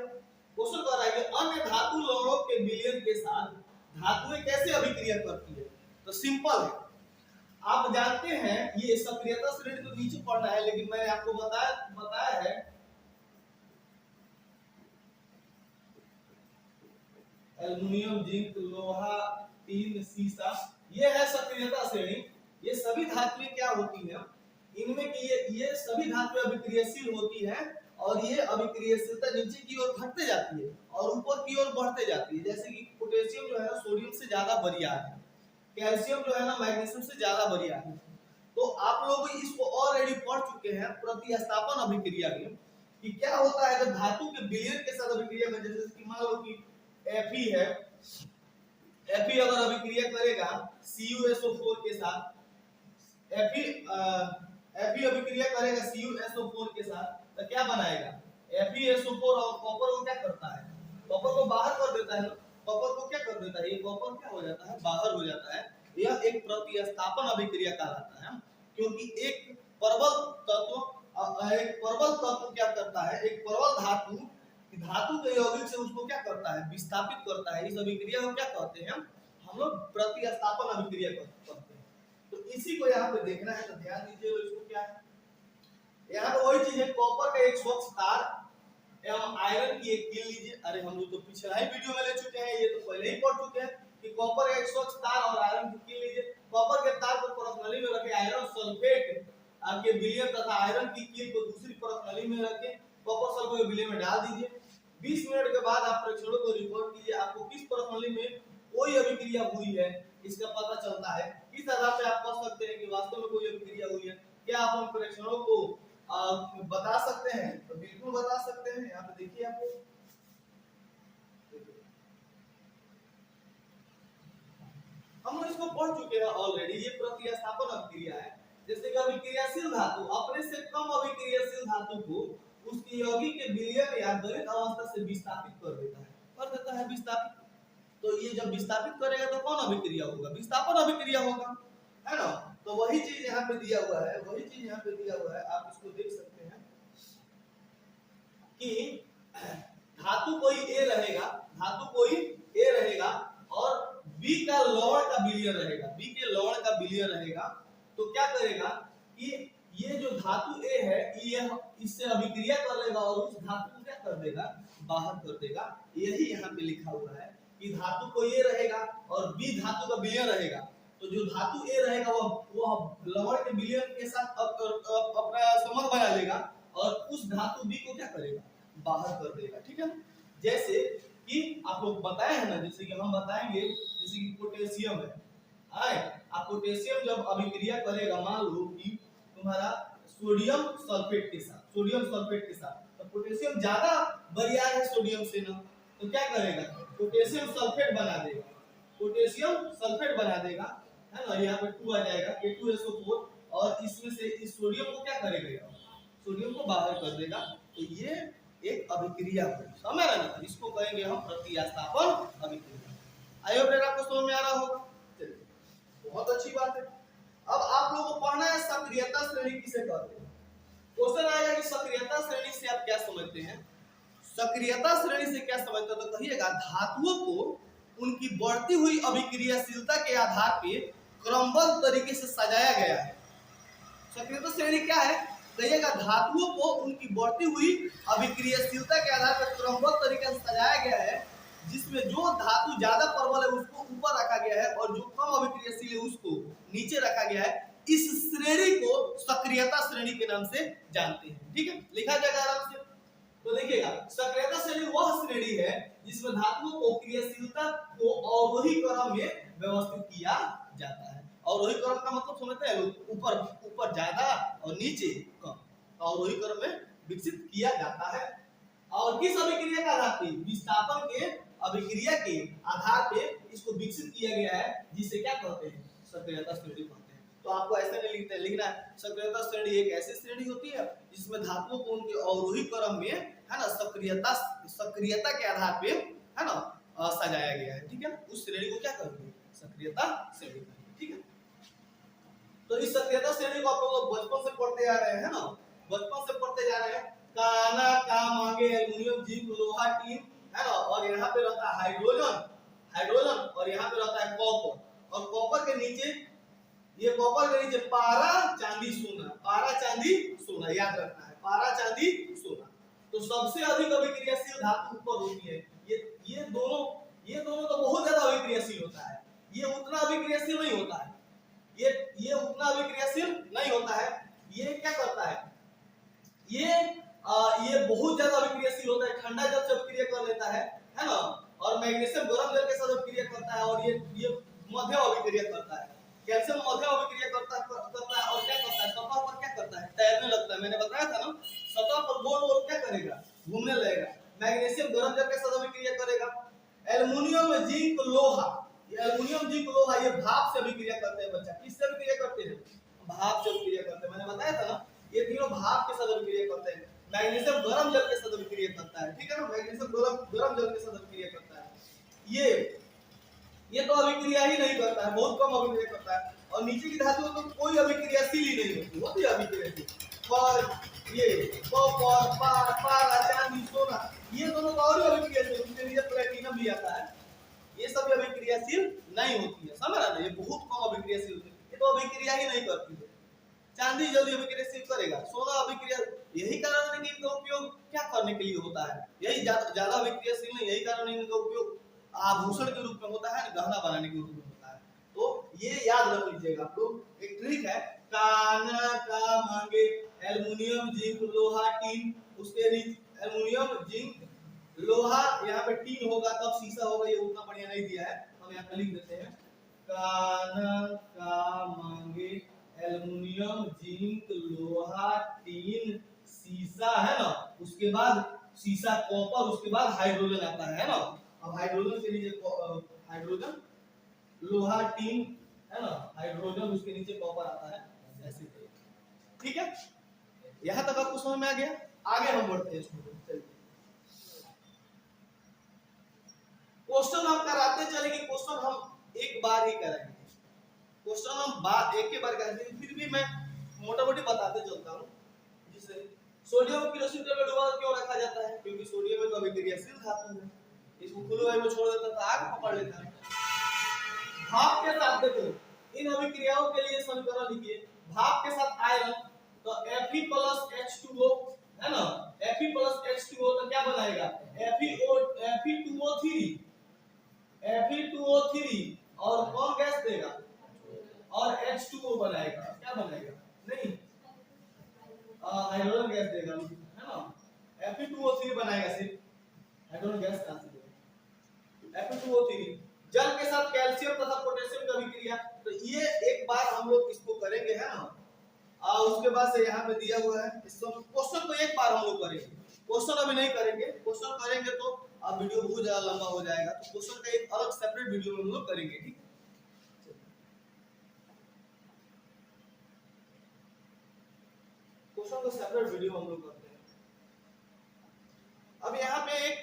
क्वेश्चन कर रहा है कि अन्य धातु लवणों के विलयन के साथ धातुएं कैसे अभिक्रिया करती है। तो सिंपल है, आप जानते हैं ये सक्रियता श्रेणी तो नीचे पढ़ना है, लेकिन मैंने आपको बताया है एल्युमिनियम, जिंक, लोहा, टीन, सीसा, ये है सक्रियता श्रेणी। ये सभी धातुएं क्या होती हैं, इनमें कि ये सभी धातुएं अभिक्रियाशील होती हैं और ये अभिक्रियाशीलता नीचे की ओर घटते जाती है और ऊपर की ओर बढ़ते जाती है। जैसे कि पोटेशियम जो है ना सोडियम से ज्यादा बरियार है, कैल्शियम जो है ना मैग्नीशियम से ज्यादा बरियार है। तो आप लोग इसको ऑलरेडी पढ़ चुके हैं प्रतिस्थापन अभिक्रिया में कि क्या होता है जब धातु के विलयन के साथ अभिक्रिया में, जैसे कि मान लो कि Fe है, Fe अगर अभिक्रिया करेगा CuSO4 के साथ, Fe अभिक्रिया करेगा CuSO4 के साथ, तो क्या बनाएगा FeSO4, और कॉपर को क्या करता है, कॉपर को बाहर कर देता है। कॉपर को क्या कर देता है, ये कॉपर क्या हो जाता है, बाहर हो जाता है। यह एक प्रतिस्थापन अभिक्रिया कहलाता है, क्योंकि एक प्रबल तत्व क्या करता है, एक प्रबल धातु के यौगिक से उसको क्या करता है, विस्थापित करता है। इस अभिक्रिया को क्या कहते हैं, हम लोग प्रतिस्थापन अभिक्रिया कहते हैं। तो इसी को यहाँ पे देखना है, तो ध्यान दीजिए इसको क्या है। यहाँ पे वही चीज है, कॉपर का एक स्वच्छ तार एवं आयरन की एक कील लीजिए। अरे हम लोग तो पिछला ही वीडियो में ले चुके हैं, ये तो पहले ही पढ़ चुके हैं कि कॉपर का एक स्वच्छ तार और आयरन की कील लीजिए। कॉपर के तार को परत नली में रखें, आयरन सल्फेट के विलयन तथा आयरन की कील को दूसरी परत नली में रखें, कॉपर सल्फेट को विलयन में डाल दीजिए। 20 मिनट के बाद आप परीक्षणों को रिपोर्ट कीजिए, आपको किस परत नली में कोई अभिक्रिया हुई है इसका पता चलता है। इस आधार पे आप कह सकते हैं कि वास्तव में कोई अभिक्रिया हुई है। क्या आप उन परीक्षणों को बता सकते हैं, तो बिल्कुल बता सकते हैं। यहाँ पे देखिए आप हम इसको पढ़ चुके हैं ऑलरेडी। ये प्रतिस्थापन अभिक्रिया है। जैसे कि अभिक्रियाशील धातु अपने से कम अभिक्रियाशील धातु को उसके यौगिक के विलयन या गलित अवस्था से विस्थापित कर देता है विस्थापित। तो ये जब विस्थापित करेगा तो कौन अभिक्रिया होगा, विस्थापन अभिक्रिया होगा, है ना। तो वही चीज यहाँ पे दिया हुआ है, आप इसको देख सकते हैं कि धातु कोई ए रहेगा और B का लवण का विलयन रहेगा। तो क्या करेगा कि ये जो धातु ए है ये इससे अभिक्रिया कर लेगा और उस धातु को क्या कर देगा, बाहर कर देगा। यही यहाँ पे लिखा हुआ है कि धातु को ए रहेगा और B धातु का विलयन रहेगा। तो जो धातु ए रहेगा वह लवण के विलयन के साथ अपना संबंध बना लेगा और उस धातु B को क्या करेगा, बाहर कर देगा। ठीक है, जैसे कि आप लोग बताए हैं ना, जैसे कि हम बताएंगे, जैसे कि पोटेशियम है, आप पोटेशियम जब अभिक्रिया करेगा, मान लो कि तुम्हारा सोडियम सल्फेट के साथ, तो पोटेशियम ज्यादा बरियार है सोडियम से ना, तो क्या करेगा, पोटेशियम सल्फेट बना देगा, पोटेशियम सल्फेट बना देगा, है ना। यहाँ पे 2 आ जाएगा, K2SO4, और इसमें से इस सोडियम को क्या करेगा, सोडियम को बाहर कर देगा। तो ये एक अभिक्रिया है, समझ रहे ना, इसको कहेंगे हम प्रतिस्थापन अभिक्रिया। आई होप आपको समझ में आ रहा होगा। चलिए बहुत अच्छी बात है। अब आप लोगों को पढ़ना है सक्रियता श्रेणी किसे कहते हैं। क्वेश्चन आएगा कि सक्रियता श्रेणी से आप क्या समझते हैं। सक्रियता श्रेणी से क्या समझते हो, तो कहिएगा धातुओं को उनकी बढ़ती हुई अभिक्रियाशीलता के आधार पे क्रमबद्ध तरीके से सजाया गया है। सक्रियता श्रेणी क्या है, कहिएगा धातुओं को उनकी बढ़ती हुई अभिक्रियाशीलता के आधार पर क्रमबद्ध तरीके से सजाया गया है, जिसमें जो धातु ज्यादा प्रबल है उसको ऊपर रखा गया है और जो कम अभिक्रियाशील है उसको नीचे रखा गया है। इस श्रेणी को सक्रियता श्रेणी के नाम से जानते हैं। ठीक है, लिखा जाएगा आराम से। तो देखिएगा सक्रियता श्रेणी वह श्रेणी है जिसमें धातुओं को क्रियाशीलता को अवरोही क्रम में व्यवस्थित किया जाता है। अवरोही क्रम का मतलब समझते हैं, ऊपर ऊपर ज्यादा और नीचे कम, अवरोही क्रम में विकसित किया जाता है। और किस अभिक्रिया के आधार पे, विस्थापन के अभिक्रिया के आधार पे इसको विकसित किया गया है, जिसे क्या कहते हैं, सक्रियता श्रेणी कहते हैं। तो आपको ऐसे नहीं लिखना है, सक्रियता श्रेणी एक ऐसी श्रेणी होती है जिसमें धातुओं को उनके अवरोही क्रम में, है ना, सक्रियता के आधार पे, है ना, सजाया गया है। ठीक है, उस श्रेणी को क्या कहेंगे, सक्रियता श्रेणी। ठीक है, तो इस सक्रियता श्रेणी को आप लोग बचपन से पढ़ते आ रहे हैं ना, बचपन से पढ़ते जा रहे हैं। काना का मांगे एल्युमिनियम जिंक लोहा टीन, है ना, और यहाँ पे रहता है हाइड्रोजन और यहाँ पे रहता है कॉपर, और कॉपर के नीचे, ये कॉपर के नीचे पारा चांदी सोना, पारा चांदी सोना याद रखना है, पारा चांदी सोना। तो सबसे अधिक अभिक्रियाशील धातु ऊपर होती है। ये दोनों तो बहुत ज्यादा अभिक्रियाशील होता है, ये उतना अभिक्रियाशील नहीं होता है, ये उतना अभिक्रियाशील नहीं होता है। ये क्या करता है, ये बहुत ज्यादा अभिक्रियाशील होता है, ठंडा जल से अभिक्रिया कर लेता है ना, और मैग्नीशियम गर्म जल के साथ अभिक्रिया करता है, और ये मध्यम अभिक्रिया करता है। कैल्शियम मध्यम अभिक्रिया करता है और क्या करता है, सतह पर क्या करता है, तैरने लगता है। मैंने बताया था ना, सतह पर गोल गोल क्या करेगा, घूमने लगेगा। मैग्नीशियम गर्म जल के साथ अभिक्रिया करेगा। एल्युमिनियम जिंक लोहा, एल्युमिनियम जिंक लोहा ये भाप से अभिक्रिया करते हैं। बच्चा किससे अभिक्रिया करते हैं, भाप से अभिक्रिया करते हैं। मैंने बताया था ना, ये तीनों भाप के साथ अभिक्रिया करते हैं। मैग्नीशियम गर्म जल के साथ अभिक्रिया करता है, ठीक है ना, मैग्नीशियम गर्म जल के साथ अभिक्रिया करता है। ये तो अभिक्रिया ही नहीं करता है, बहुत कम अभिक्रिया करता है। और नीचे की धातुओं तो कोई अभिक्रियाशील ही नहीं होती, होती है अभिक्रियाशील। पर ये कॉपर, पारा चांदी सोना, ये दोनों तो और अभिक्रियाशील, उसके नीचे प्लेटिनम भी आता है, ये सब अभिक्रियाशील नहीं होती है। समझ रहा ना, ये बहुत कम अभिक्रियाशील होती है, ये तो अभिक्रिया ही नहीं करती है। चांदी जल्दी अभिक्रियाशील करेगा, सोना अभिक्रिया, यही कारण है कि इनका उपयोग क्या करने के लिए होता है, यही ज्यादा अभिक्रियाशील नहीं, यही कारण है इनका उपयोग आभूषण के रूप में होता है, गहना बनाने के रूप में होता है। तो ये याद रख लीजिएगा आप लोग, एक ट्रिक है। काना का मांगे एल्युमिनियम जिंक लोहा टीन, उसके नीचे एल्युमिनियम जिंक लोहा, यहाँ पे टीन होगा तब शीशा होगा, ये उतना बढ़िया नहीं दिया है, हम यहाँ पे लिख देते हैं। काना का मांगे एल्युमिनियम जिंक लोहा टीन शीशा, है ना, उसके बाद शीशा कॉपर, उसके बाद हाइड्रोजन आता है ना। अब हाइड्रोजन के नीचे हाइड्रोजन लोहा टीन, है ना, हाइड्रोजन उसके नीचे कॉपर आता है, ऐसे। ठीक है, यहां तक आपको समझ में आ गया। आगे हम बढ़ते हैं इसमें। क्वेश्चन हम कराते चलेंगे, क्वेश्चन हम एक बार ही करेंगे, क्वेश्चन हम एक के बार करेंगे, फिर भी मैं मोटा मोटी बताते चलता हूँ। जिसे सोडियम को केरोसिन तेल में डुबा क्यों रखा जाता है, क्योंकि सोडियम में तो अभिक्रियाशील धातु है, इसको खुले वायु में छोड़ देता तो आग पकड़ लेता है। भाप के साथ देखो, इन अभिक्रियाओं के लिए समीकरण लिखिए। भाप के साथ आयरन, तो Fe+H2O, है ना, Fe+H2O तो क्या बनाएगा, Fe2O3 और कौन गैस देगा, और H2O बनाएगा, क्या बनाएगा, नहीं हाइड्रोजन गैस देगा, है ना। Fe2O3 बनाएगा, सिर्फ हाइड्रोजन गैस कहां से देगा, Fe2O3। जल के साथ कैल्शियम तथा पोटेशियम की अभिक्रिया, तो ये एक बार हम लोग इसको करेंगे, है ना, उसके बाद से यहाँ पे दिया हुआ है। इसको क्वेश्चन को एक बार हम लोग करेंगे, क्वेश्चन अभी नहीं करेंगे, क्वेश्चन करेंगे तो अब वीडियो बहुत ज्यादा लंबा हो जाएगा, तो क्वेश्चन का एक अलग सेपरेट वीडियो में हम लोग करेंगे, ठीक। क्वेश्चन का सेपरेट वीडियो हम लोग करते हैं। अब यहाँ पे एक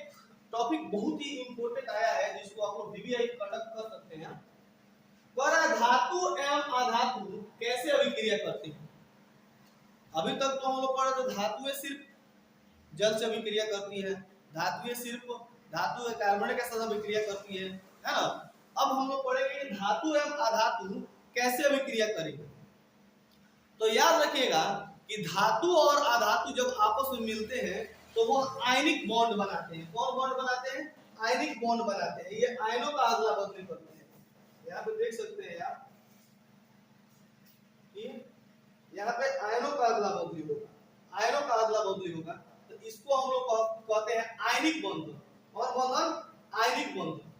टॉपिक बहुत ही इंपॉर्टेंट आया है जिसको आप लोग वीवीआई कंडक्ट कर सकते हैं। पर धातु एवं अधातु कैसे अभिक्रिया करते हैं? अभी तक तो हम लोग पढ़े तो धातुएं सिर्फ जल से अभिक्रिया करती है, धातुएं सिर्फ धातु कार्बन के साथ अभिक्रिया करती है ना। अब हम लोग पढ़ेंगे कि धातु एवं अधातु कैसे अभिक्रिया करेंगे। तो याद रखिएगा कि धातु और अधातु जब आपस में मिलते हैं तो वो आयनिक बॉन्ड बनाते हैं। कौन बॉन्ड बनाते हैं? आयनिक बॉन्ड बनाते हैं। ये आयनों का अदला बदली करते हैं। यहाँ पे देख सकते हैं आप कि यहाँ पे आयनों का अदला बदली होगा, आयनों का अदला बदली होगा। तो इसको हम लोग कहते हैं आयनिक बंधन। और बंधन आयनिक बंधन।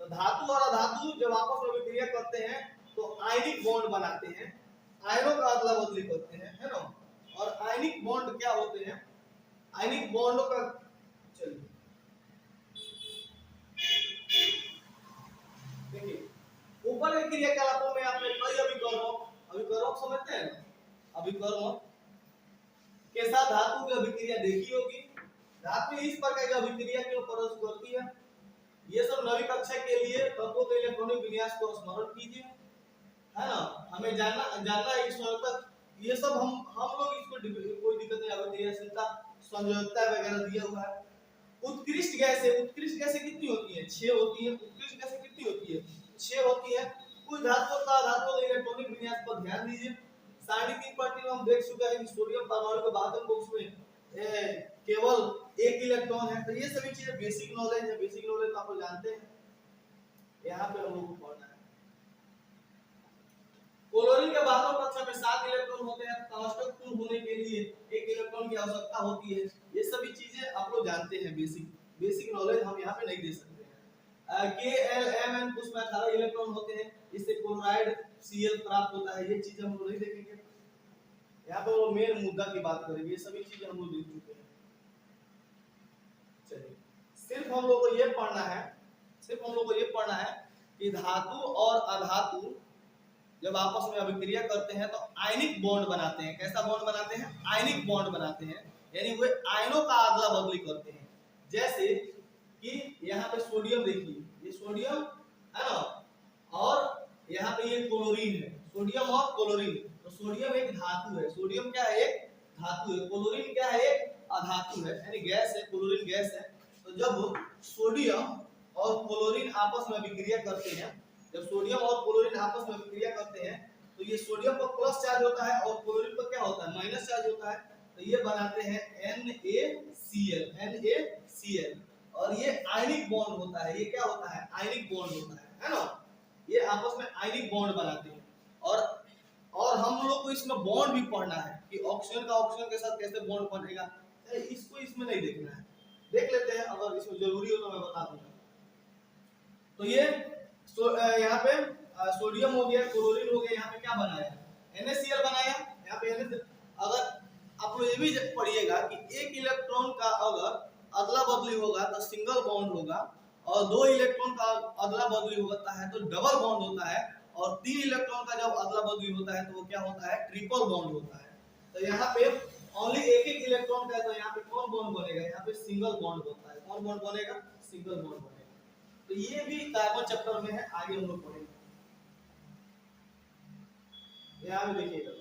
तो धातु और अधातु जब आपस में अभिक्रिया करते हैं तो आयनिक बॉन्ड बनाते हैं, आयनों का अदला बदली करते हैं, है ना। और आयनिक बॉन्ड क्या होते हैं? आयनिक बॉन्डों का चलिए देखिए, ऊपर के क्रियाकलापों में आपने कई अभिकर्मक समझते हैं ना, अभिकर्मक के साथ धातु की अभिक्रिया देखी होगी। धातु इस प्रकार की अभिक्रिया क्यों प्रदर्शित करती है? ये सब नवी कक्षा के लिए तत्वों के इलेक्ट्रॉनिक विन्यास को स्मरण कीजिए, है ना। हमें जानना है इस तक ये सब हम लोग इसको कोई दिक्कत नहीं अभिक्रियाशीलता संयोजकता वगैरह दिया हुआ है। उत्कृष्ट गैसें कितनी होती है? 6 होती है। उत्कृष्ट गैसें कितनी होती है? 6 होती है। कुछ धातुओं का धातुओं के इलेक्ट्रॉनिक विन्यास पर ध्यान दीजिए। सारणी 3 पार्टी में हम देख चुके हैं कि सोडियम परमाणु के बाहर बॉक्स में केवल 1 इलेक्ट्रॉन है। तो ये सभी चीजें बेसिक नॉलेज है, बेसिक नॉलेज तो आप लोग जानते हैं। यहाँ पे हम लोग को पढ़ना है। क्लोरीन के बाहर कक्षा में 7 इलेक्ट्रॉन होते हैं। टंगस्टन पूर्ण होने के लिए 1 इलेक्ट्रॉन की आवश्यकता होती है। ये सभी चीजें आप लोग जानते हैं, बेसिक नॉलेज हम यहाँ पे नहीं दे सकते हैं। KLMN कुछ में 18 इलेक्ट्रॉन होते हैं। इससे क्लोराइड Cl प्राप्त होता है। ये चीजें हम लोग नहीं देखेंगे। यहाँ पे वो मेन मुद्दा की बात करेंगे। ये सभी चीजें हम लोग देख चुके हैं। चलिए, सिर्फ हम लोग को ये पढ़ना है कि धातु और अधातु जब आपस में अभिक्रिया करते हैं तो आयनिक बॉन्ड बनाते हैं। कैसा बॉन्ड बनाते हैं? आयनिक बॉन्ड बनाते हैं, यानी वे आयनों का अदला बदली करते हैं। जैसे कि यहाँ पे सोडियम देखिए, ये सोडियम है ना, और यहाँ पे ये क्लोरीन है। सोडियम और क्लोरीन, तो सोडियम एक धातु है। सोडियम क्या है? एक धातु है। क्लोरीन क्या है? एक अधातु है, यानी गैस है। क्लोरीन गैस है। तो जब सोडियम और क्लोरीन आपस में अभिक्रिया करते हैं, जब सोडियम और क्लोरीन आपस में अभिक्रिया करते हैं तो ये सोडियम पर प्लस चार्ज होता है और क्लोरीन पर क्या होता है? माइनस चार्ज होता है। तो ये बनाते हैं NaCl। और ये आयनिक बॉन्ड होता है। ये क्या होता है? आयनिक बॉन्ड होता है ना। ये आपस में आयनिक बॉन्ड बनाते हैं। और हम लोग को इसमें बॉन्ड भी पढ़ना है कि ऑक्सीजन का ऑक्सीजन के साथ कैसे बॉन्ड बनेगा। इसको इसमें नहीं देखना है, देख लेते हैं, अगर इसमें जरूरी हो तो मैं बता दूंगा। तो ये यहाँ पे सोडियम हो गया, क्लोरीन हो गया। यहाँ पे क्या बनाया? NaCl बनाया। यहाँ पे अगर आप लोग ये भी पढ़िएगा कि 1 इलेक्ट्रॉन का अगर अदला बदली होगा तो सिंगल बॉन्ड होगा, और 2 इलेक्ट्रॉन का अदला बदली होता है तो डबल बॉन्ड होता है, और 3 इलेक्ट्रॉन का जब अदला बदली होता है तो वो क्या होता है? ट्रिपल बॉन्ड होता है। तो यहाँ पे ओनली एक इलेक्ट्रॉन का है, तो यहाँ पे कौन बॉन्ड बनेगा? यहाँ पे सिंगल बॉन्ड होता है। कौन बॉन्ड बनेगा? सिंगल बॉन्ड बनेगा। तो ये भी कार्बन चैप्टर में है, आगे हम लोग पढ़ेंगे। यहाँ में देखिएगा,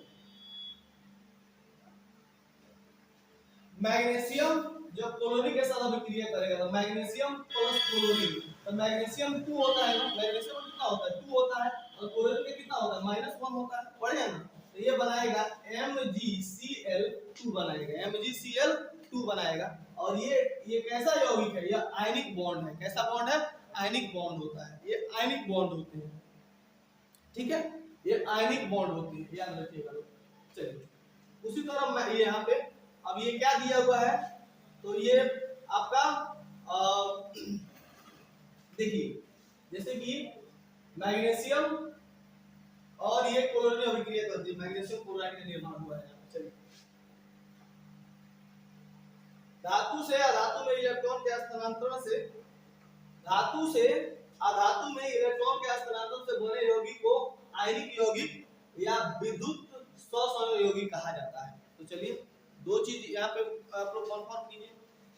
मैग्नीशियम जब क्लोरीन के साथ अभिक्रिया करेगा तो मैग्नीशियम प्लस क्लोरीन, तो मैग्नीशियम 2 होता है ना। मैग्नीशियम कितना होता है? 2 होता है। और क्लोरीन में कितना होता है? -1 होता है। पढ़े ना। तो ये बनाएगा MgCl2 बनाएगा, MgCl2 बनाएगा। और ये कैसा यौगिक है? ये आयनिक बॉन्ड है। कैसा बॉन्ड है? आयनिक बॉन्ड होता है। ये आयनिक बॉन्ड होते हैं, ठीक है। ये आयनिक बॉन्ड होती है, याद रखिएगा। चलिए, उसी तरह मैं यहाँ पे अब ये क्या दिया हुआ है? तो ये आपका देखिए, जैसे कि मैग्नीशियम और ये क्लोरीन अभिक्रिया करती है, मैग्नीशियम क्लोराइड का निर्माण हुआ है। चलिए, धातु से अधातु में इलेक्ट्रॉन के स्थानांतरण से, धातु से अधातु में इलेक्ट्रॉन के स्थानांतरण से बने यौगिक को आयनिक यौगिक या विद्युत सहसंयोजक यौगिक कहा जाता है। तो चलिए, दो चीज यहाँ पे आप लोग कंफर्म कीजिए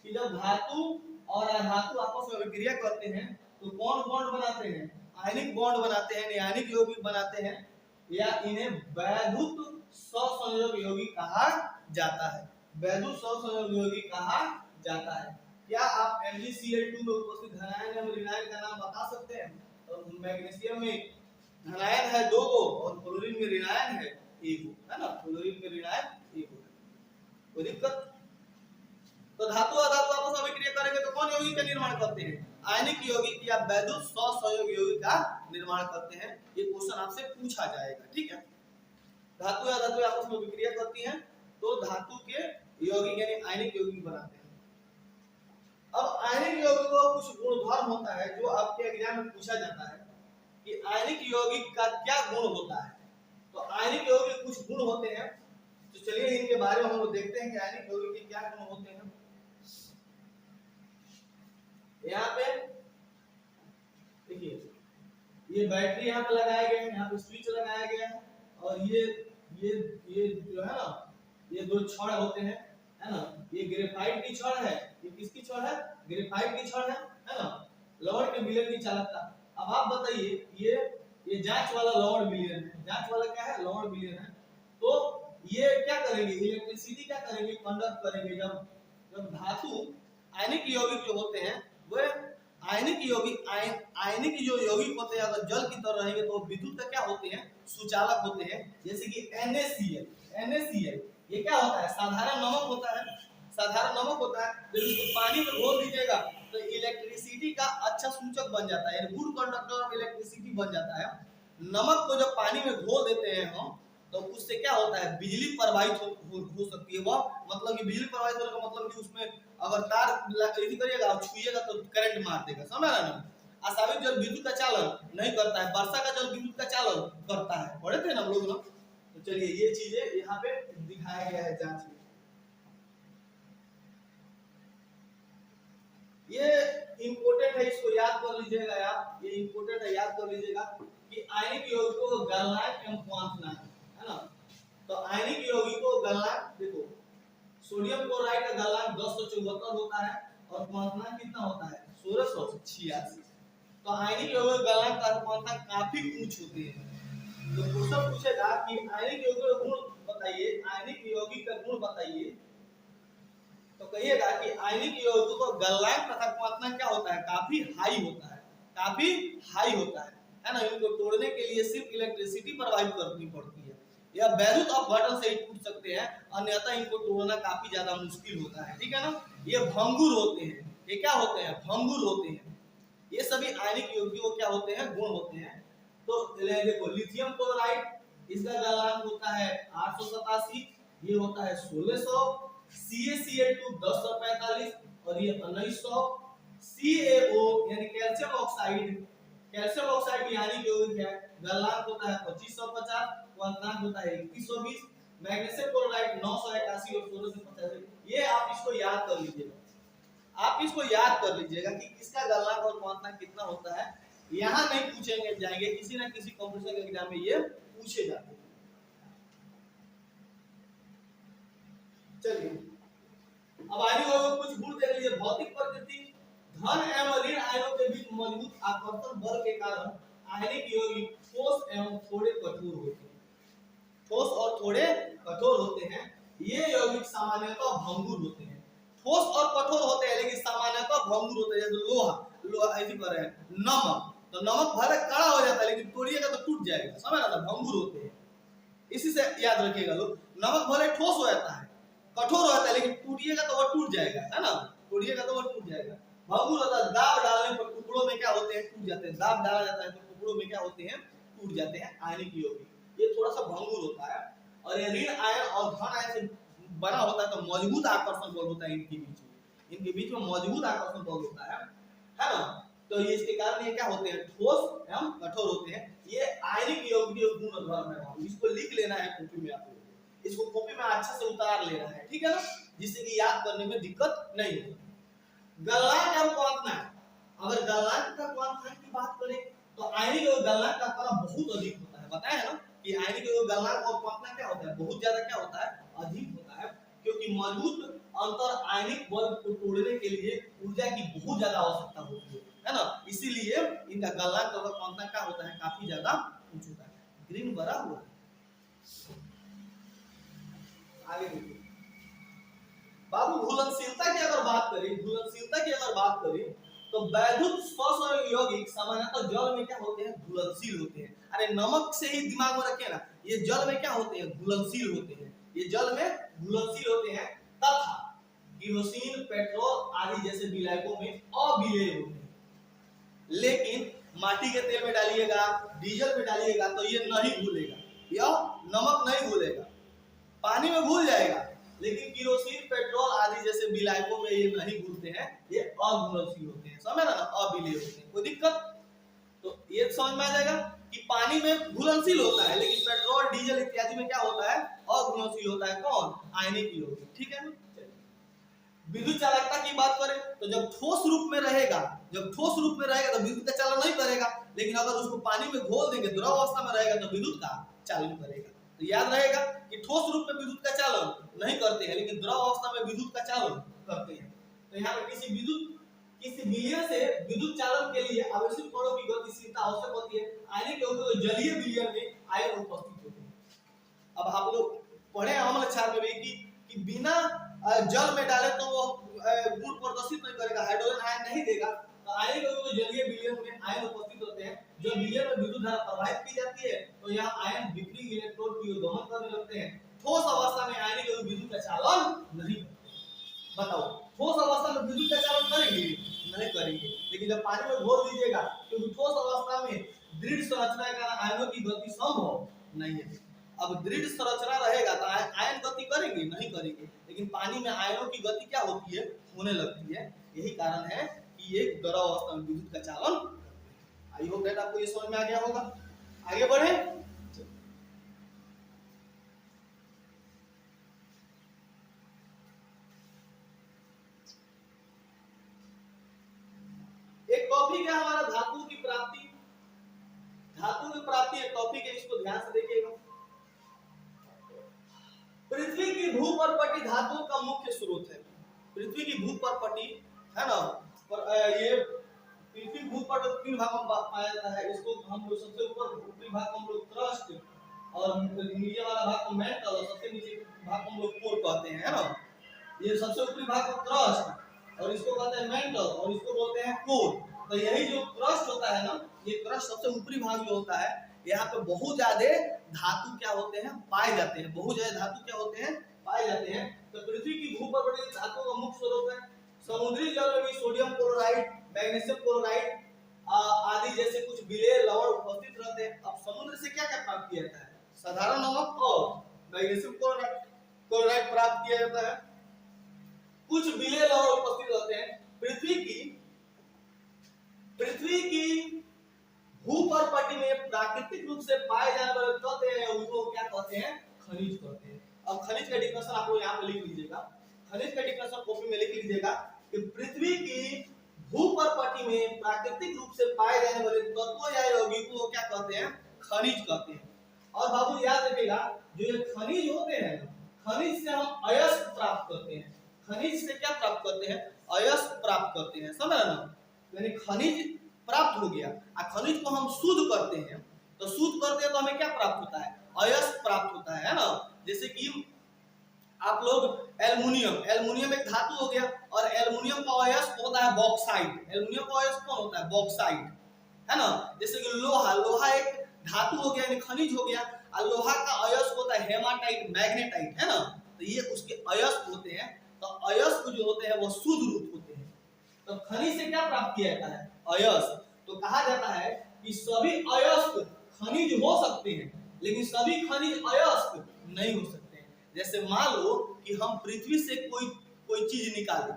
कि जब धातु और अधातु आपस में अभिक्रिया करते हैं तो कौन बॉन्ड बनाते हैं? आयनिक बॉन्ड बनाते हैं, आयनिक यौगिक बनाते हैं, या इन्हें वैद्युत सहसंयोजक यौगिक कहा जाता है। वैद्युत सहसंयोजक यौगिक कहा जाता है। क्या आप MgCl2 में उपस्थित धनायन एवं ऋणायन का नाम बता सकते हैं? तो मैग्नीशियम में धनायन है 2 गो और क्लोरीन में ऋणायन है 1 गो, है ना? क्लोरीन में ऋणायन 1 गो। कोई दिक्कत? तो धातु अधातु आपस में अभिक्रिया करेंगे तो कौन यौगिक का निर्माण करते हैं? आयनिक यौगिक या वैद्युत सहसंयोजक यौगिक का निर्माण करते हैं। ये क्वेश्चन आपसे पूछा जाएगा, ठीक है? धातु या धातु आपस में अभिक्रिया करती हैं तो धातु के यौगिक यानी आयनिक यौगिक बनाते हैं। अब आयनिक यौगिक का कुछ गुणधर्म होता है जो आपके एग्जाम में पूछा जाता है कि आयनिक यौगिक का क्या गुण होता है। तो आयनिक यौगिक के कुछ गुण होते हैं, तो चलिए इनके बारे में हम लोग देखते हैं कि आयनिक यौगिक के क्या गुण होते हैं। यहाँ पे देखिए, ये बैटरी यहाँ पे लगाया गया है, यहाँ पे स्विच लगाया गया है, और ये जो है ना, ये 2 छड़ होते हैं, है ना? ये ग्रेफाइट की छड़ है, ये किसकी छड़ है? ग्रेफाइट की छड़ है ना? लौड़ के मिलियन की चालकता। अब आप बताइए, ये जांच वाला लौड़ मिलियन है, जांच वाला क्या है? लौड़ मिलियन है। तो ये क्या करेंगे? इलेक्ट्रिसिटी क्या करेंगे? कंडक्ट करेंगे। जब धातु आयनिक यौगिक जो होते हैं वो आयनिक जो यौगिक होते हैं अगर जल की तरह रहेंगे तो विद्युत का क्या होते हैं? सुचालक होते हैं। जैसे कि NaCl ये क्या होता है? साधारण नमक होता है, साधारण नमक होता है। जब इसको पानी में घोल दीजिएगा तो इलेक्ट्रिसिटी का अच्छा सूचक बन जाता है, गुड कंडक्टर ऑफ इलेक्ट्रिसिटी बन जाता है। नमक को जब पानी में घोल देते हैं हम तो उससे क्या होता है? बिजली प्रवाहित हो सकती है। वह मतलब कि बिजली प्रवाहित होने का मतलब कि उसमें अगर तार यदि करिएगा और छुइएगा तो करंट मार देगा, समझ रहे ना? आसाविक जल विद्युत का चालन नहीं करता है, वर्षा का जल विद्युत का चालन करता है, पढ़े थे ना हम लोग ना? तो चलिए, ये चीजें यहाँ पे दिखाया गया है जांच में। ये इम्पोर्टेंट है, इसको याद कर लीजिएगा आप, ये इम्पोर्टेंट है, याद कर लीजिएगा कि आयनिक यौगिक को गलनांक एवं क्वांटनांक, है ना? तो आयनिक यौगिक को गलनांक, देखो सोडियम क्लोराइड का गलनांक 1074 होता है और क्वांटनांक कितना होता है? 1686। तो आयनिक यौगिक गलनांक का क्वांटनांक काफी ऊंच होते हैं। तो क्वेश्चन पूछेगा कि आयनिक यौगिक का गुण बताइए, आयनिक यौगिक का गुण बताइए, तो कहिएगा कि आयनिक यौगिक का गलनांक तथा क्वांटनांक क्या होता है? काफी हाई होता है, काफी हाई होता है ना? इनको तोड़ने के लिए सिर्फ इलेक्ट्रिसिटी प्रवाहित करनी पड़ती है या वैद्युत अपघटन से ही टूट सकते हैं, अन्यथा इनको तोड़ना काफी ज्यादा मुश्किल होता है, ठीक है ना? ये भंगुर होते हैं। ये क्या होते हैं? भंगुर होते हैं। ये सभी आयनिक यौगिकों क्या होते हैं? गुण होते हैं। तो देखो, लिथियम क्लोराइड इसका गलनांक होता है 887, ये होता है 1600, CaCl2 1045 और ये 1900, CaO यानी कैल्शियम ऑक्साइड, कैल्शियम ऑक्साइड यानी यौगिक है, गलनांक होता है 2550, क्वांटनांक होता है 2120, मैग्नीशियम क्लोराइड 981 और 1685। ये आप इसको याद कर लीजिएगा, आप इसको याद कर लीजिएगा कि किसका गलनांक और क्वांटनांक कितना होता है। यहाँ नहीं पूछेंगे जाएंगे, किसी ना किसी कॉम्पिटिशन के एग्जाम में ये पूछे जाते हैं। चलिए, अब आयनिक यौगिक कुछ गुण देख लीजिए। भौतिक प्रकृति, धन एवं ऋण आयनों के बीच मजबूत आकर्षण बल के कारण आयनिक यौगिक ठोस एवं थोड़े कठोर होते हैं, ठोस और थोड़े कठोर होते हैं। ये यौगिक सामान्यतः भंगुर होते हैं, ठोस और कठोर होते हैं लेकिन सामान्यतः भंगुर होते हैं। जैसे लोहा ऐसी कर रहे हैं, नमक, तो नमक भले कड़ा हो जाता है लेकिन तोड़िएगा तो टूट जाएगा, समझ रहा? भंगुर होते हैं। इसी से याद रखिएगा लोग, नमक भले ठोस हो जाता है, कठोर होता है, लेकिन टूटिएगा तो वो टूट जाएगा, है ना? टूटिएगा तो वो टूट जाएगा। भंगुर होता है, दाब डालने पर टुकड़ों में क्या होते हैं? टूट जाते हैं। दाब डाला जाता है तो टुकड़ों में क्या होते हैं? टूट जाते हैं। आयनिक यौगिक ये थोड़ा सा भंगुर होता है, और ये ऋण आयन और धन आयन से बना होता है, तो मजबूत आकर्षण बल होता है इनके बीच में, इनके बीच में मजबूत आकर्षण बल होता है ना? तो ये इसके कारण ये क्या होते हैं, ठोस एवं कठोर होते हैं। ये आयनिक यौगिक गुण धर्म है, इसको लिख लेना है कॉपी में, आप लोग इसको कॉपी में अच्छे से उतार लेना है, ठीक है ना, जिससे कि याद करने में दिक्कत नहीं हो। गलनांक एवं क्वांटनांक, अगर गलनांक का क्वांटनांक की बात करें तो आयनिक और गलनांक का फर्क बहुत अधिक होता है। बताया है ना कि आयनिक और गलनांक और क्वांटनांक क्या होता है, बहुत ज्यादा क्या होता है, अधिक होता है, क्योंकि मौजूद अंतर आयनिक बल को तोड़ने के लिए ऊर्जा की बहुत ज्यादा आवश्यकता होती है ना, इसीलिए इनका गलनांक और क्वांटनांक क्या होता है, काफी ज्यादा ऊंच होता है। ग्रीन बड़ा हुआ आगे देखिए बाबू, घुलनशीलता की अगर बात करें, घुलनशीलता की अगर बात करें तो वैद्युत स्पर्श यौगिक सामान्यतः जल में क्या होते हैं, घुलनशील होते हैं। अरे नमक से ही दिमाग में रखे ना, ये जल में क्या होते हैं, घुलनशील होते हैं, ये जल में घुलनशील होते हैं, तथा केरोसिन, पेट्रोल आदि जैसे विलायकों में अविलेय होते हैं। लेकिन माटी के तेल में डालिएगा, डीजल में डालिएगा तो ये नहीं घुलेगा, यह नमक नहीं घुलेगा, पानी में घुल जाएगा, लेकिन केरोसिन, पेट्रोल आदि जैसे विलायकों में ये नहीं घुलते हैं, ये अघुलनशील होते हैं, समझ ना, अविलेय होते हैं। कोई दिक्कत? तो ये समझ में आ जाएगा कि पानी में घुलनशील होता है, लेकिन पेट्रोल, डीजल इत्यादि में क्या होता है, अघुलनशील होता है। कौन? आयनिक यौगिक, ठीक है ना। विद्युत चालकता की बात करें तो जब ठोस रूप में रहेगा, जब ठोस रूप में रहेगा तो विद्युत का चालन नहीं करेगा, लेकिन अगर उसको पानी में घोल देंगे, द्रव अवस्था में रहेगा तो विद्युत का चालन करेगा। तो याद रहेगा कि ठोस रूप में विद्युत का चालन नहीं करते हैं, लेकिन द्रव अवस्था में विद्युत का चालन करते हैं। तो यहाँ पे किसी विलयन से विद्युत चालन के लिए आवश्यक कणों की गतिशीलता आवश्यक होती है। आयनिक यौगिक जलीय विलयन में आयन उपस्थित होते हैं। अब आप लोग पढ़े अम्ल क्षार में भी कि बिना जल में डाले तो वो गुण प्रदर्शित नहीं करेगा, हाइड्रोजन आयन नहीं देगा। तो आयनिक यौगिक जलीय विलयन में आयन उपस्थित होते हैं। जब विलयन में विद्युत धारा प्रवाहित की जाती है तो यहाँ आयन विपरीत इलेक्ट्रोड की ओर दोहन करने लगते हैं। ठोस अवस्था में आयनिक यौगिक विद्युत का चालन नहीं करते। बताओ, ठोस अवस्था में विद्युत का चालन करेंगे? नहीं करेंगे। लेकिन जब पानी में घोल दीजिएगा, क्योंकि ठोस अवस्था में दृढ़ संरचना के कारण आयनों की गति संभव नहीं है। अब दृढ़ संरचना रहेगा तो आयन गति करेंगे? नहीं करेंगे। लेकिन पानी में आयनों की गति क्या होती है, होने लगती है। यही कारण है कि ये द्रव अवस्था में विद्युत का चालन करते हैं। आई होप दैट आपको ये समझ में आ गया होगा। आगे बढ़े। एक टॉपिक है हमारा धातु की प्राप्ति। धातु की प्राप्ति एक टॉपिक है, इसको ध्यान से देखिएगा। पृथ्वी की भूपर्पटी धातुओं का मुख्य स्रोत है। पृथ्वी की भूपर्पटी है ना, और ये पृथ्वी भूपट 3 भागों में पाया जाता है। इसको हम लोग सबसे ऊपर ऊपरी भाग को हम लोग क्रस्ट, और नीचे वाला भाग को मैंटल, और सबसे नीचे भाग को हम लोग कोर कहते हैं, है ना। ये सबसे ऊपरी भाग को क्रस्ट, और इसको कहते हैं मैंटल, और इसको बोलते हैं कोर। तो यही जो क्रस्ट होता है ना, ये क्रस्ट सबसे ऊपरी भाग जो होता है, यहाँ पे बहुत ज्यादा धातु क्या होते हैं, पाए जाते हैं। बहुत ज्यादा धातु क्या होते हैं, पाए जाते हैं। तो पृथ्वी की भूपर्पटी धातुओं का मुख्य स्रोत है। समुद्री जल में भी सोडियम क्लोराइड, मैग्नीशियम क्लोराइड आदि जैसे कुछ विलेय लवण उपस्थित रहते हैं। अब समुद्र से क्या क्या प्राप्त किया जाता है? साधारण नमक और मैग्नीशियम क्लोराइड प्राप्त किया जाता है। कुछ विलेय लवण उपस्थित रहते हैं। पृथ्वी की भूपर्पटी में प्राकृतिक रूप से पाए जाने वाले तत्व हैं, उनको क्या कहते हैं? खनिज कहते हैं। अब खनिज का डिफिनेशन आप लोग यहाँ पे लिख लीजिएगा। खनिज का डिफिनेशन कॉपी में लिख लीजिएगा कि पृथ्वी की भूपर्पटी में प्राकृतिक रूप से पाए जाने वाले तत्वों या यौगिकों को क्या कहते हैं? खनिज कहते हैं। और बाबू याद रखिएगा, जो ये खनिज होते हैं, खनिज से हम अयस्क प्राप्त करते हैं। खनिज से क्या प्राप्त करते हैं? अयस्क प्राप्त करते हैं, समझ ना। यानी खनिज प्राप्त हो गया, खनिज को हम शुद्ध करते हैं, तो शुद्ध करते हैं तो हमें क्या प्राप्त होता है? अयस्क प्राप्त होता है ना। जैसे कि आप लोग एल्युमिनियम एक धातु हो गया, और एल्युमिनियम का अयस्क होता है बॉक्साइट। एल्युमिनियम का अयस्क कौन होता है? बॉक्साइट, है ना। जैसे कि लोहा एक धातु हो गया, यानी खनिज हो गया, और लोहा का अयस्क होता है हेमाटाइट, मैग्नेटाइट, है ना। तो ये उसके अयस्क होते हैं। तो अयस्क जो होते हैं वो शुद्ध रूप होते हैं। तो खनिज से क्या प्राप्त किया जाता है? अयस्क। तो कहा जाता है कि सभी अयस्क खनिज हो सकते हैं, लेकिन सभी खनिज अयस्क नहीं हो सकते हैं। जैसे मान लो कि हम पृथ्वी से कोई चीज निकालें,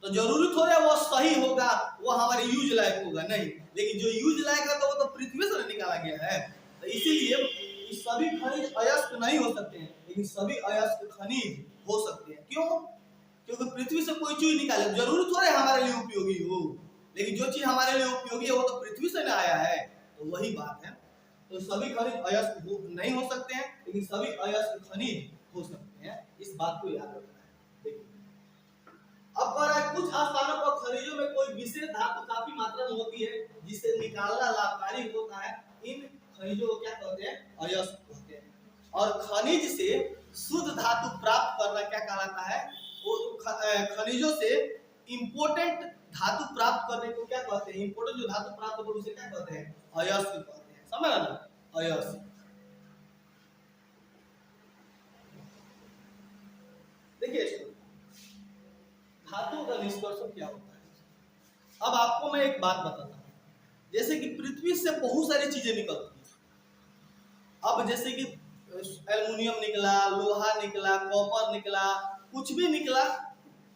तो जरूरी थोड़ा है वो सही होगा, वो हमारे यूज लायक होगा, नहीं। लेकिन जो यूज लायक है तो वो तो पृथ्वी से निकाला गया है। तो इसीलिए ये सभी खनिज अयस्क नहीं हो सकते हैं, लेकिन सभी अयस्क खनिज हो सकते हैं। क्यों? क्योंकि पृथ्वी से कोई चीज निकाले, जरूरी थोड़ा हमारे लिए उपयोगी हो, लेकिन जो चीज हमारे लिए उपयोगी है वो तो पृथ्वी से ना आया है। तो वही बात है। तो सभी खनिज अयस्क नहीं हो सकते हैं, लेकिन सभी अयस्क खनिज हो सकते हैं। इस बात को याद रखना है। देखिए अब कह रहा है कुछ स्थानों पर खनिजों में कोई विशेष धातु काफी मात्रा में होती है जिसे निकालना लाभकारी होता है। इन खनिजों को क्या कहते हैं? अयस्क कहते हैं। और खनिज से शुद्ध धातु प्राप्त करना क्या कहलाता है? वो खनिजों से इंपोर्टेंट धातु प्राप्त करने को क्या कहते हैं? इंपोर्टेंट जो धातु प्राप्त होता है उसे क्या कहते हैं? अयस्क कहते हैं। समझ ना? अयस्क। देखिए धातुओं का निष्कर्षण क्या होता है। अब आपको मैं एक बात बताता हूँ। जैसे कि पृथ्वी से बहुत सारी चीजें निकलती हैं। अब जैसे कि एल्युमिनियम निकला, लोहा निकला, कॉपर निकला, कुछ भी निकला,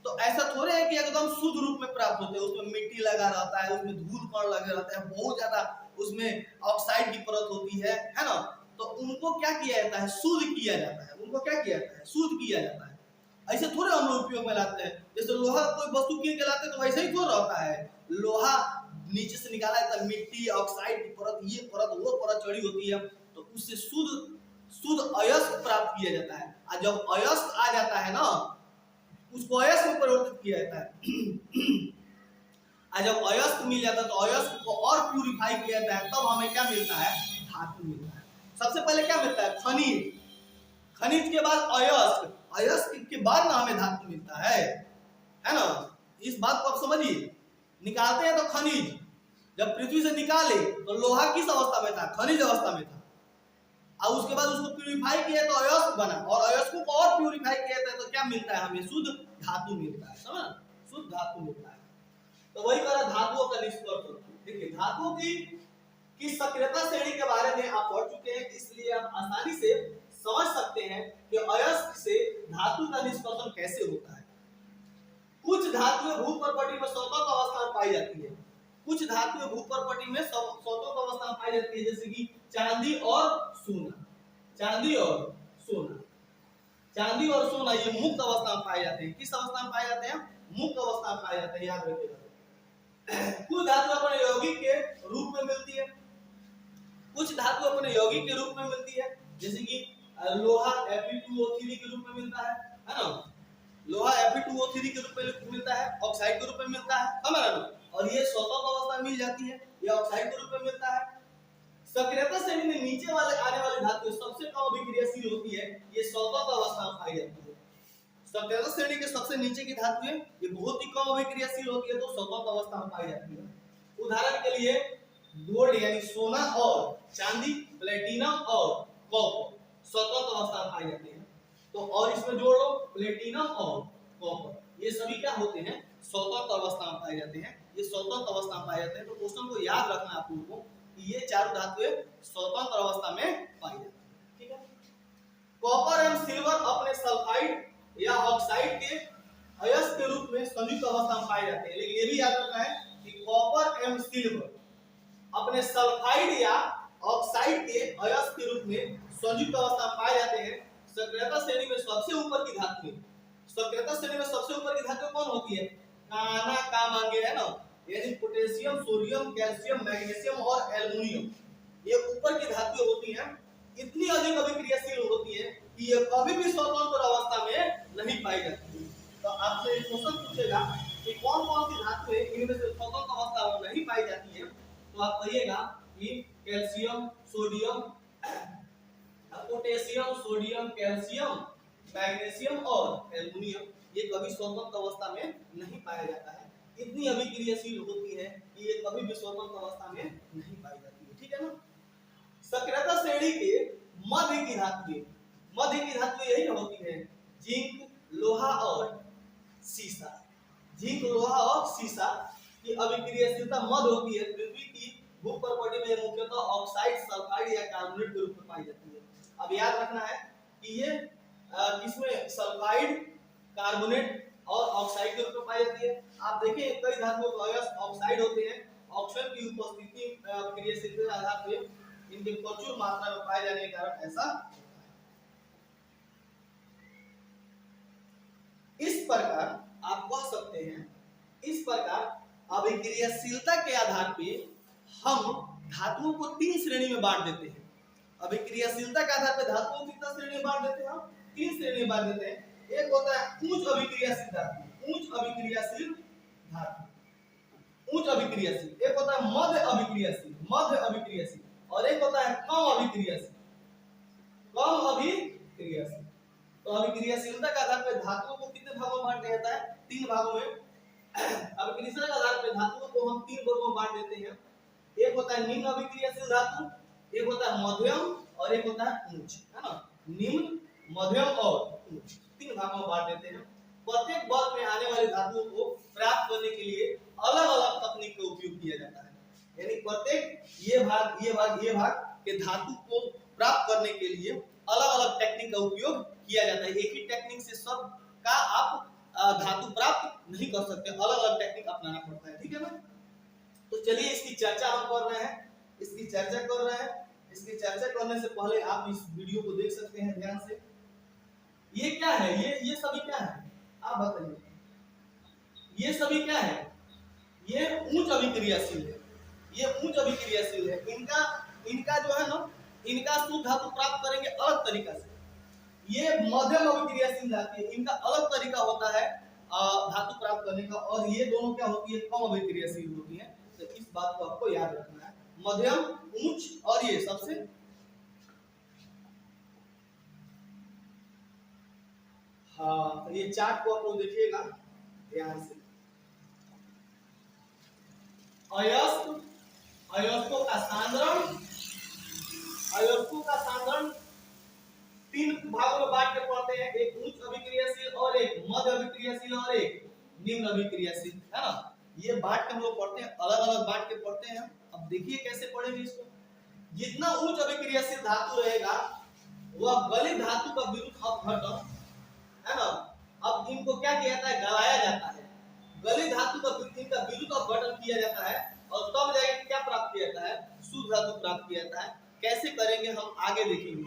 तो ऐसा थोड़े है कि एकदम शुद्ध रूप में प्राप्त होते हैं। उसमें मिट्टी लगा रहता है, उसमें धूल कण लगे रहते हैं, बहुत ज्यादा उसमें ऑक्साइड की परत होती है ना। तो उनको क्या किया जाता है? शुद्ध किया जाता है। उनको क्या किया जाता है? शुद्ध किया जाता है। ऐसे थोड़े हम लोग उपयोग में लाते हैं। जैसे लोहा कोई वस्तु कीन के लाते हैं तो वैसे ही थोड़ा रहता है। लोहा नीचे से निकाला जाता है, मिट्टी, ऑक्साइड की परत, ये परत, वो परत चढ़ी होती है, तो उससे शुद्ध अयस्क प्राप्त किया जाता है। और जब अयस्क आ जाता है ना, उसको अयस्क में परिवर्तित किया जाता है। और जब अयस्क मिल जाता है तो अयस्क को और प्यूरिफाई किया जाता है, तब हमें क्या मिलता है? धातु मिलता है। सबसे पहले क्या मिलता है? खनिज। खनिज के बाद अयस्क, अयस्क के बाद ना हमें धातु मिलता है ना। इस बात को आप समझिए। निकालते हैं तो खनिज, जब पृथ्वी से निकाले तो लोहा किस अवस्था में था? खनिज अवस्था में था। और उसके बाद उसको प्यूरिफाई किया तो अयस्क बना, और अयस्क को और प्यूरिफाई किया था तो क्या मिलता है? हमें शुद्ध धातु मिलता है। समझ? शुद्ध धातु मिलता है। तो वही तरह धातुओं का निष्कर्ष। देखिए धातुओं की सक्रियता श्रेणी के बारे में आप पढ़ चुके हैं, इसलिए आप आसानी से समझ सकते हैं कि अयस्क से धातु का निष्कर्षण कैसे होता है। कुछ धातुएं भूपर्पटी में स्वतंत्र अवस्था में पाई जाती है। कुछ धातुएं भूपर्पटी में स्वतंत्र अवस्था में पाई जाती है, जैसे कि चांदी और सोना। चांदी और सोना, चांदी और सोना ये मुक्त अवस्था में पाए जाते हैं। किस अवस्था में पाए जाते हैं? मुक्त अवस्था में पाए जाते हैं। याद रखिएगा। कुछ धातु अपने यौगिक के रूप में मिलती है, कुछ धातु अपने यौगिक के रूप में मिलती है, जैसे कि लोहा Fe2O3 के रूप में मिलता है ना। लोहा Fe2O3 के रूप में मिलता है, ऑक्साइड के रूप में मिलता है, समझ रहे हो। और ये स्वतंत्र अवस्था में मिल जाती है, ये ऑक्साइड के रूप में मिलता है। सक्रियता श्रेणी में नीचे वाले आने वाली धातु सबसे कम अभिक्रियाशील होती है, ये स्वतंत्र अवस्था में पाई जाती है। सक्रियता श्रेणी के सबसे नीचे की धातु है, ये बहुत ही कम अभिक्रियाशील होती है, तो स्वतंत्र अवस्था में पाई जाती है। उदाहरण के लिए गोल्ड यानी सोना और चांदी, प्लेटिनम और कॉपर स्वतंत्र अवस्था में पाए जाते हैं। तो और इसमें जोड़ लो प्लेटिनम और कॉपर, ये सभी क्या होते हैं? स्वतंत्र अवस्था में पाए जाते हैं। ये स्वतंत्र अवस्था में पाए जाते हैं। तो क्वेश्चन को याद रखना आप लोगों को कि ये चारों धातुएं स्वतंत्र अवस्था में पाई जाती हैं। ठीक है। कॉपर एवं सिल्वर अपने सल्फाइड या ऑक्साइड के अयस्क के रूप में संयुक्त अवस्था में पाए जाते हैं। लेकिन ये भी याद रखना है कि कॉपर एवं सिल्वर अपने सल्फाइड या ऑक्साइड के अयस्क के रूप में संयुक्त अवस्था में पाए जाते हैं। सक्रियता श्रेणी में सबसे ऊपर की धातु, सक्रियता श्रेणी में सबसे ऊपर की धातु कौन होती है? काना का मांगे है ना, यानी पोटेशियम, सोडियम, कैल्शियम, मैग्नीशियम और एल्युमिनियम, ये ऊपर की धातुएं होती हैं। इतनी अधिक अभिक्रियाशील होती है कि ये कभी भी स्वतंत्र अवस्था में नहीं पाई जाती। तो आपसे एक क्वेश्चन पूछेगा कि कौन कौन सी धातुएं इनमें से स्वतंत्र अवस्था में नहीं पाई जाती है, तो आप कहिएगा कि calcium, sodium, potassium, sodium, calcium, magnesium और एल्युमिनियम, ये कभी स्वतंत्र अवस्था में नहीं पाया जाता है। इतनी अभिक्रियाशील होती है कि ये कभी भी स्वतंत्र अवस्था में नहीं पाई जाती है। ठीक है ना। सक्रियता श्रेणी के मध्य की धातुएं, मध्य की धातुएं यही होती है जिंक, लोहा और सीसा। जिंक, लोहा और सीसा की अभिक्रियाशीलता मध्य होती है। पृथ्वी की भूपर्पटी में मुख्यतः ऑक्साइड, सल्फाइड या कार्बोनेट के रूप में पाई जाती है। अब याद रखना है कि ये इसमें सल्फाइड, कार्बोनेट और ऑक्साइड के रूप में पाई जाती है। आप देखें कई धातुओं के अयस्क ऑक्साइड होते हैं, ऑक्सीजन की उपस्थिति क्रियाशीलता के आधार पे इनके प्रचुर मात्रा में पाए जाने के कारण ऐसा होता है। इस प्रकार आप कह सकते हैं, इस प्रकार अभिक्रियाशीलता के आधार पे हम धातुओं को 3 श्रेणी में बांट देते हैं। अभिक्रियाशीलता के आधार पे धातुओं को कितना श्रेणी में बांट देते हैं? हम 3 श्रेणी में बांट देते हैं। एक होता है उच्च अभिक्रियाशील धातु, उच्च अभिक्रियाशील धातु, उच्च अभिक्रियाशील, एक होता है मध्य अभिक्रियाशील, मध्य अभिक्रियाशील, और एक होता है कम अभिक्रियाशील, कम अभिक्रियाशील। तो अभिक्रियाशीलता के आधार पर धातुओं को कितने भागों में बांट दिया जाता है? 3 भागों में। अभिक्रियाशीलता के आधार पर धातुओं को हम 3 वर्गों में बांट देते हैं। एक होता है निम्न अभिक्रियाशील धातु, एक होता है मध्यम और एक होता है उच्च, है ना। निम्न, मध्यम और उच्च 3 भागों में बांट देते हैं। प्रत्येक वर्ग में आने वाली धातुओं को प्राप्त करने के लिए अलग-अलग तकनीक का उपयोग किया जाता है। यानी प्रत्येक ये भाग के धातु को प्राप्त करने के लिए अलग-अलग टेक्निक का उपयोग किया जाता है। एक ही टेक्निक से सब का आप धातु प्राप्त नहीं कर सकते, अलग-अलग टेक्निक अपनाना पड़ता है, ठीक है ना। तो चलिए इसकी चर्चा हम कर रहे हैं, इसकी चर्चा कर रहे हैं। इसकी चर्चा करने से पहले आप इस वीडियो को देख सकते हैं ध्यान से। ये क्या है? ये सभी क्या है? आप बताइए, ये सभी क्या है? ये उच्च अभिक्रियाशील है, ये उच्च अभिक्रियाशील है। इनका जो है ना, इनका शुद्ध धातु प्राप्त करेंगे अलग तरीका से। ये मध्यम अभिक्रियाशील धातु है, इनका अलग तरीका होता है धातु प्राप्त करने का, और ये दोनों क्या होती है? कम अभिक्रियाशील होती है। तो इस बात को आपको याद रखना है, मध्यम, उच्च और ये सबसे। हाँ, तो ये चार्ट को आप लोग देखिएगा ध्यान से। अयस्क, अयस्कों का सांद्रण, अयस्कों का सांद्रण 3 भागों में बांट के पढ़ते हैं। एक उच्च अभिक्रियाशील और एक मध्य अभिक्रियाशील और एक निम्न अभिक्रियाशील, है ना। ये बांट के हम लोग पढ़ते हैं, अलग-अलग बांट के पढ़ते हैं। अब देखिए कैसे पढ़ेंगे इसको। जितना उच्च अभिक्रियाशील धातु रहेगा वह गलित धातु का विरुद्ध अपघटन, है ना। अब इनको क्या किया जाता है? गलाया जाता है। गलित धातु का इनका विरुद्ध अपघटन किया जाता है और तब जाके क्या प्राप्त किया जाता है? शुद्ध धातु प्राप्त किया जाता है। कैसे करेंगे हम आगे देखेंगे।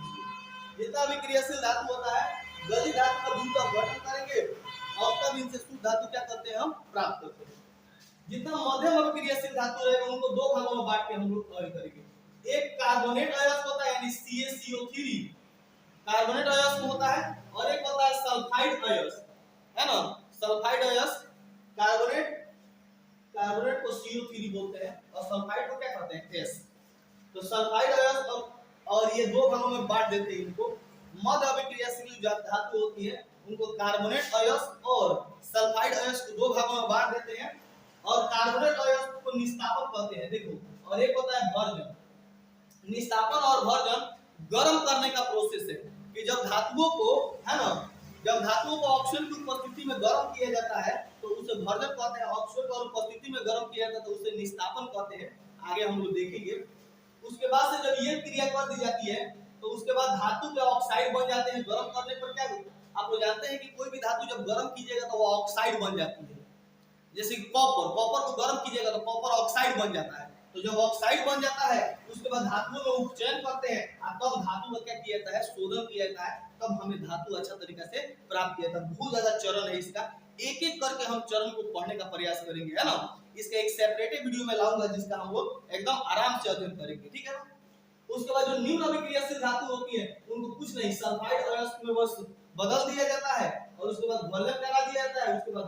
जितना अभिक्रियाशील धातु होता है, गलित धातु का विरुद्ध अपघटन करेंगे और तब इनसे शुद्ध धातु क्या करते हैं? हम प्राप्त करते हैं। जितना मध्यम अभिक्रियाशील धातु रहेगा उनको 2 भागों में बांट के हम लोग करेंगे। एक कार्बोनेट अयस्क होता है, यानी CaCO3 कार्बोनेट अयस्क होता है, और एक होता है सल्फाइड अयस्क, है ना। सल्फाइड अयस्क, कार्बोनेट को CO3 बोलते हैं और सल्फाइड को क्या कहते हैं? S। तो सल्फाइड अयस्क और ये 2 भागों में बांट देते हैं इनको। मध्य अभिक्रियाशील जो धातु होती है उनको कार्बोनेट अयस्क और सल्फाइड अयस्क 2 भागों में बांट देते हैं, और कार्बोनेट अयस्क को निस्तापन कहते हैं, देखो। और एक होता है भर्जन। निस्तापन और भर्जन गर्म करने का प्रोसेस है कि जब धातुओं को, है ना, जब धातुओं को ऑक्सीजन की उपस्थिति में गर्म किया जाता है तो उसे भर्जन कहते हैं। ऑक्सीजन की उपस्थिति में गर्म किया जाता है तो उसे निस्तापन कहते हैं। आगे हम लोग देखेंगे। उसके बाद से जब ये क्रिया कर दी जाती है तो उसके बाद धातु के ऑक्साइड बन जाते हैं। गर्म करने पर क्या, आप लोग जानते हैं कि कोई भी धातु जब गर्म कीजिएगा तो वो ऑक्साइड बन जाती है। जैसे कॉपर को गर्म कीजिएगा तो कॉपर ऑक्साइड बन जाता है। तो जब ऑक्साइड बन जाता है उसके बाद धातुओं में उपचयन करते हैं और तब धातु का क्या किया जाता है? शोधन किया जाता है। तब हमें धातु अच्छा तरीका से प्राप्त किया जाता है। बहुत ज्यादा चरण है इसका, एक एक करके हम चरण को पढ़ने का प्रयास करेंगे, है ना। इसका एक सेपरेट वीडियो में लाऊंगा जिसका हम लोग एकदम आराम से अध्ययन करेंगे, ठीक है ना। उसके बाद जो निम्न अभिक्रियाशील धातु होती है उनको कुछ नहीं, सल्फाइड अयस्क में बस बदल दिया जाता है और उसके बाद भर्जन करा दिया जाता है। उसके बाद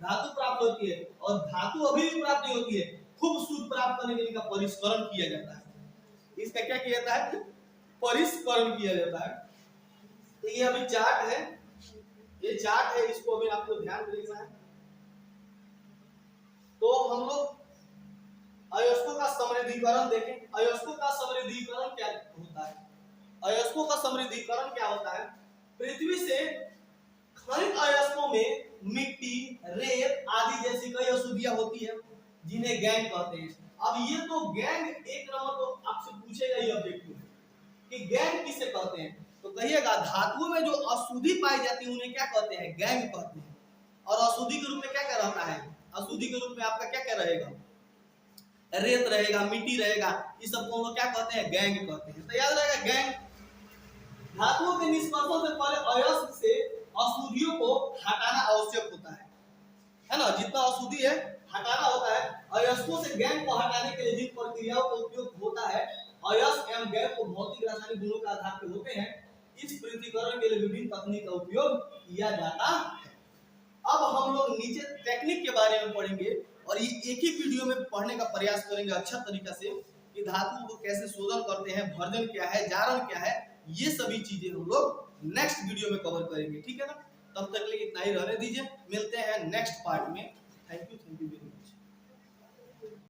धातु प्राप्त होती है, और धातु अभी भी प्राप्त नहीं होती है, खूब शुद्ध प्राप्त करने के लिए परिष्करण किया जाता है। इसका क्या किया जाता है? परिष्करण किया जाता है। तो ये अभी चार्ट है, ये चार्ट है, इसको अभी आपको ध्यान देना है। तो हम लोग अयस्कों का समृद्धीकरण देखें। अयस्कों का समृद्धीकरण क्या होता है? अयस्कों का समृद्धीकरण क्या होता है? पृथ्वी से खनिज अयस्कों में मिट्टी, रेत आदि जैसी कई अशुद्धियां होती है जिन्हें गैंग कहते हैं। अब ये तो गैंग एक नंबर तो आपसे पूछेगा ही ऑब्जेक्टिव कि गैंग किसे कहते हैं। तो कहिएगा धातुओं में जो अशुद्धि पाई जाती है उन्हें क्या कहते हैं? गैंग कहते हैं। और अशुद्धि के रूप में क्या क्या रहता है? अशुद्धि के रूप में आपका क्या क्या रहेगा, रेत रहेगा, मिट्टी रहेगा, इस सबको हम लोग क्या कहते हैं, गैंग कहते हैं। तो याद रहेगा गैंग। धातुओं के निष्कर्षण से पहले अयस्क से अशुद्धियों को हटाना आवश्यक होता है ना, जितना अशुद्धि है हटाना होता है। अयस्कों से गैंग को हटाने के लिए जिन प्रक्रियाओं का उपयोग होता है, अयस्क एवं गैंग को भौतिक रासायनिक गुणों के आधार पर होते हैं, इस पृथक्करण के लिए विभिन्न तकनीक का उपयोग किया जाता है। अब हम लोग नीचे टेक्निक के बारे में पढ़ेंगे और ये एक ही वीडियो में पढ़ने का प्रयास करेंगे अच्छा तरीका से कि धातुओं को कैसे शोधन करते हैं, भर्जन क्या है, जारण क्या है, ये सभी चीजें हम लोग नेक्स्ट वीडियो में कवर करेंगे, ठीक है ना। तब तक के लिए इतना ही रहने दीजिए, मिलते हैं नेक्स्ट पार्ट में। Thank you.